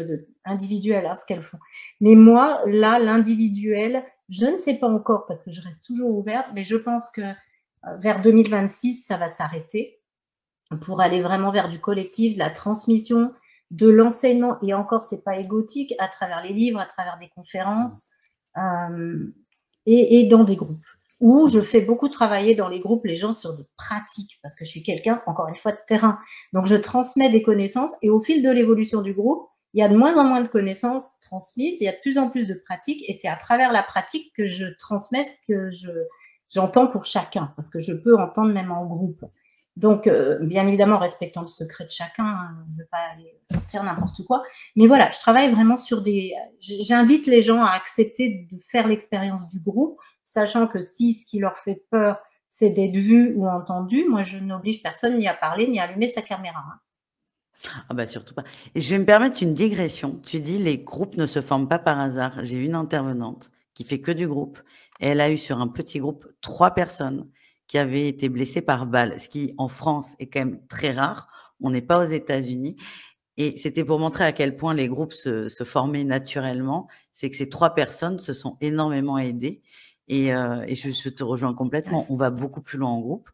[SPEAKER 1] individuel, ce qu'elles font. Mais moi, là, l'individuel, je ne sais pas encore parce que je reste toujours ouverte, mais je pense que vers 2026, ça va s'arrêter pour aller vraiment vers du collectif, de la transmission, de l'enseignement. Et encore, ce n'est pas égotique, à travers les livres, à travers des conférences et dans des groupes. Où je fais beaucoup travailler dans les groupes les gens sur des pratiques, parce que je suis quelqu'un, encore une fois, de terrain. Donc, je transmets des connaissances et au fil de l'évolution du groupe, il y a de moins en moins de connaissances transmises, il y a de plus en plus de pratiques et c'est à travers la pratique que je transmets ce que j'entends pour chacun, parce que je peux entendre même en groupe. Donc, bien évidemment, respectant le secret de chacun, ne veut pas aller sortir n'importe quoi. Mais voilà, je travaille vraiment sur des… J'invite les gens à accepter de faire l'expérience du groupe, sachant que si ce qui leur fait peur, c'est d'être vu ou entendu, moi, je n'oblige personne ni à parler, ni à allumer sa caméra.
[SPEAKER 2] Ah bah surtout pas. Et je vais me permettre une digression. Tu dis les groupes ne se forment pas par hasard. J'ai une intervenante qui fait que du groupe. Et elle a eu sur un petit groupe 3 personnes qui avaient été blessées par balle, ce qui en France est quand même très rare. On n'est pas aux États-Unis. Et c'était pour montrer à quel point les groupes se formaient naturellement. C'est que ces 3 personnes se sont énormément aidées. Et je te rejoins complètement. On va beaucoup plus loin en groupe.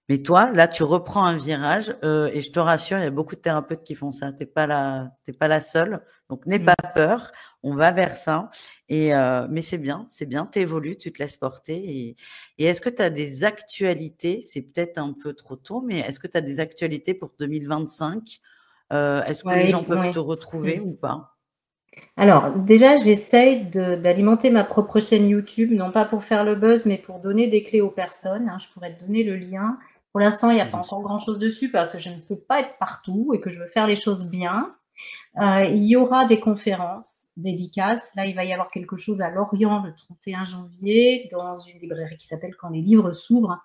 [SPEAKER 2] Mais toi, là, tu reprends un virage et je te rassure, il y a beaucoup de thérapeutes qui font ça. T'es pas la seule. Donc, n'aie pas peur. On va vers ça. Mais c'est bien, t'évolues, tu te laisses porter. Et est-ce que tu as des actualités? C'est peut-être un peu trop tôt, mais est-ce que tu as des actualités pour 2025? Est-ce que les gens peuvent te retrouver ou pas?
[SPEAKER 1] Alors, déjà, j'essaye d'alimenter ma propre chaîne YouTube, non pas pour faire le buzz, mais pour donner des clés aux personnes. Je pourrais te donner le lien. Pour l'instant, il n'y a pas encore grand-chose dessus parce que je ne peux pas être partout et que je veux faire les choses bien. Il y aura des conférences, dédicaces. Là, il va y avoir quelque chose à Lorient le 31 janvier dans une librairie qui s'appelle Quand les livres s'ouvrent.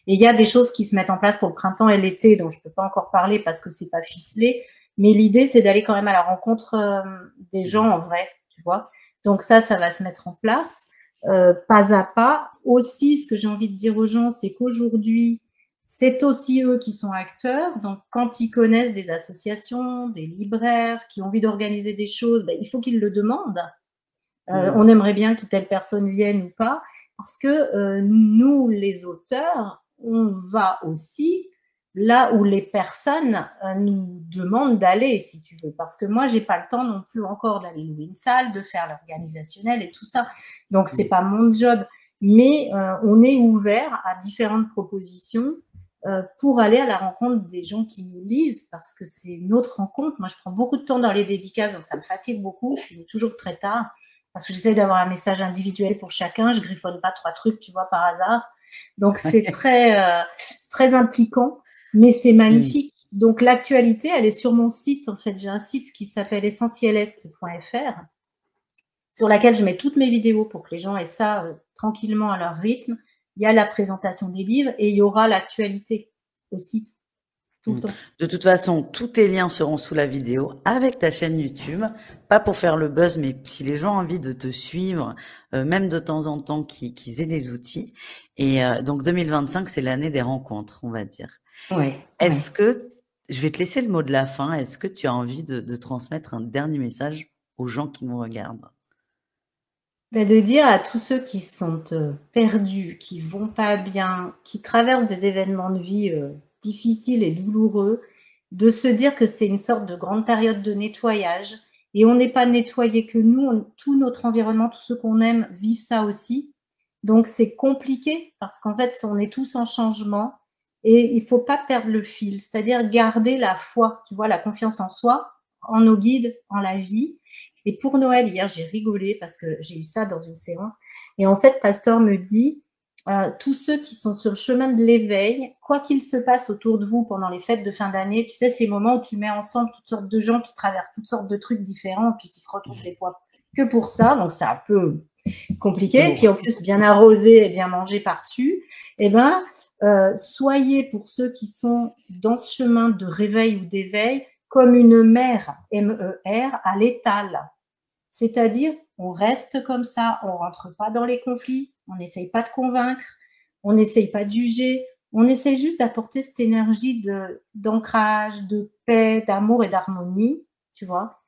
[SPEAKER 1] Et il y a des choses qui se mettent en place pour le printemps et l'été dont je ne peux pas encore parler parce que c'est pas ficelé. Mais l'idée, c'est d'aller quand même à la rencontre des gens en vrai, tu vois. Donc ça va se mettre en place pas à pas. Aussi, ce que j'ai envie de dire aux gens, c'est qu'aujourd'hui, c'est aussi eux qui sont acteurs. Donc, quand ils connaissent des associations, des libraires qui ont envie d'organiser des choses, il faut qu'ils le demandent. On aimerait bien que telle personne vienne ou pas. Parce que nous, les auteurs, on va aussi là où les personnes nous demandent d'aller, si tu veux. Parce que moi, j'ai pas le temps non plus encore d'aller louer une salle, de faire l'organisationnel et tout ça. Donc, c'est pas mon job. Mais on est ouvert à différentes propositions pour aller à la rencontre des gens qui nous lisent, parce que c'est notre rencontre. Moi, je prends beaucoup de temps dans les dédicaces, donc ça me fatigue beaucoup. Je finis toujours très tard, parce que j'essaie d'avoir un message individuel pour chacun. Je griffonne pas 3 trucs, tu vois, par hasard. Donc, c'est très impliquant, mais c'est magnifique. Donc, l'actualité, elle est sur mon site. En fait, j'ai un site qui s'appelle essentielest.fr sur laquelle je mets toutes mes vidéos pour que les gens aient ça tranquillement à leur rythme. Il y a la présentation des livres et il y aura l'actualité aussi. Tout le temps.
[SPEAKER 2] De toute façon, tous tes liens seront sous la vidéo avec ta chaîne YouTube. Pas pour faire le buzz, mais si les gens ont envie de te suivre, même de temps en temps, qu'ils aient les outils. Et donc 2025, c'est l'année des rencontres, on va dire.
[SPEAKER 1] Ouais.
[SPEAKER 2] Est-ce que, je vais te laisser le mot de la fin, est-ce que tu as envie de transmettre un dernier message aux gens qui nous regardent?
[SPEAKER 1] De dire à tous ceux qui sont perdus, qui vont pas bien, qui traversent des événements de vie difficiles et douloureux, de se dire que c'est une sorte de grande période de nettoyage et on n'est pas nettoyé que nous, tout notre environnement, tous ceux qu'on aime vivent ça aussi. Donc c'est compliqué parce qu'en fait on est tous en changement et il faut pas perdre le fil, c'est-à-dire garder la foi, tu vois, la confiance en soi, en nos guides, en la vie. Et pour Noël, hier, j'ai rigolé parce que j'ai eu ça dans une séance. Et en fait, Pasteur me dit, tous ceux qui sont sur le chemin de l'éveil, quoi qu'il se passe autour de vous pendant les fêtes de fin d'année, tu sais, ces moments où tu mets ensemble toutes sortes de gens qui traversent toutes sortes de trucs différents, puis qui se retrouvent des fois que pour ça, donc c'est un peu compliqué, puis en plus bien arrosé et bien mangé par-dessus, eh ben, soyez pour ceux qui sont dans ce chemin de réveil ou d'éveil, comme une mère, M-E-R, à l'étal. C'est-à-dire, on reste comme ça, on rentre pas dans les conflits, on n'essaye pas de convaincre, on n'essaye pas de juger, on essaye juste d'apporter cette énergie d'ancrage, de paix, d'amour et d'harmonie, tu vois.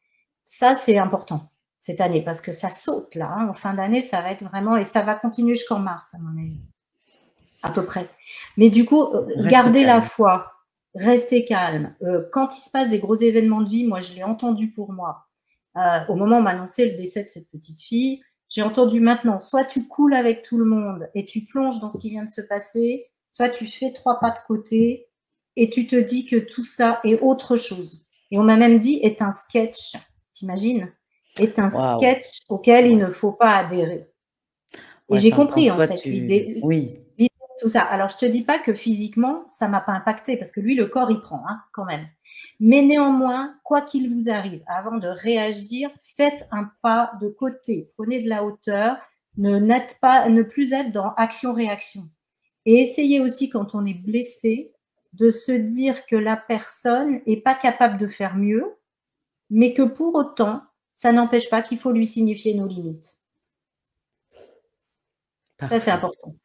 [SPEAKER 1] Ça, c'est important cette année, parce que ça saute là, hein. En fin d'année, ça va être vraiment, et ça va continuer jusqu'en mars, à mon avis, à peu près. Mais du coup, gardez la foi, restez calme. Quand il se passe des gros événements de vie, moi, je l'ai entendu pour moi. Au moment où on m'a annoncé le décès de cette petite fille, j'ai entendu maintenant, soit tu coules avec tout le monde et tu plonges dans ce qui vient de se passer, soit tu fais 3 pas de côté et tu te dis que tout ça est autre chose. Et on m'a même dit, est un sketch, t'imagines? Est un sketch auquel il ne faut pas adhérer. Et j'ai compris, en fait, l'idée.
[SPEAKER 2] Oui.
[SPEAKER 1] Tout ça. Alors, je te dis pas que physiquement, ça m'a pas impacté, parce que lui, le corps, il prend, hein, quand même. Mais néanmoins, quoi qu'il vous arrive, avant de réagir, faites un pas de côté, prenez de la hauteur, ne plus être dans action-réaction. Et essayez aussi, quand on est blessé, de se dire que la personne n'est pas capable de faire mieux, mais que pour autant, ça n'empêche pas qu'il faut lui signifier nos limites. Parfait. Ça, c'est important.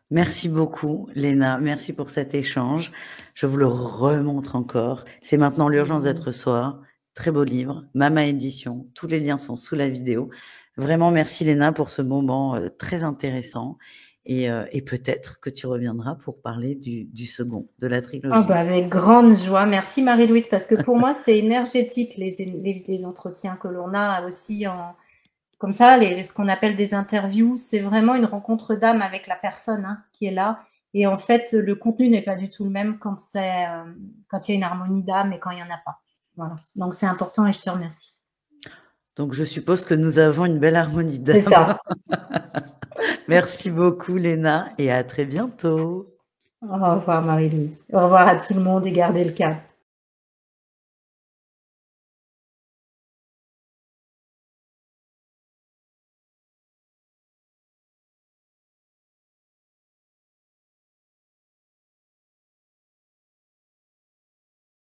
[SPEAKER 2] Merci beaucoup, Léna. Merci pour cet échange. Je vous le remontre encore. C'est maintenant l'urgence d'être soi. Très beau livre. Mama Édition. Tous les liens sont sous la vidéo. Vraiment, merci, Léna, pour ce moment très intéressant. Et peut-être que tu reviendras pour parler du second, de la trilogie.
[SPEAKER 1] Oh avec grande joie. Merci, Marie-Louise, parce que pour moi, c'est énergétique, les entretiens que l'on a aussi comme ça, ce qu'on appelle des interviews, c'est vraiment une rencontre d'âme avec la personne, hein, qui est là. Et en fait, le contenu n'est pas du tout le même quand il y a une harmonie d'âme et quand il n'y en a pas. Voilà. Donc, c'est important et je te remercie.
[SPEAKER 2] Donc, je suppose que nous avons une belle harmonie d'âme.
[SPEAKER 1] C'est ça.
[SPEAKER 2] Merci beaucoup, Léna, et à très bientôt.
[SPEAKER 1] Au revoir, Marie-Louise. Au revoir à tout le monde et gardez le cap.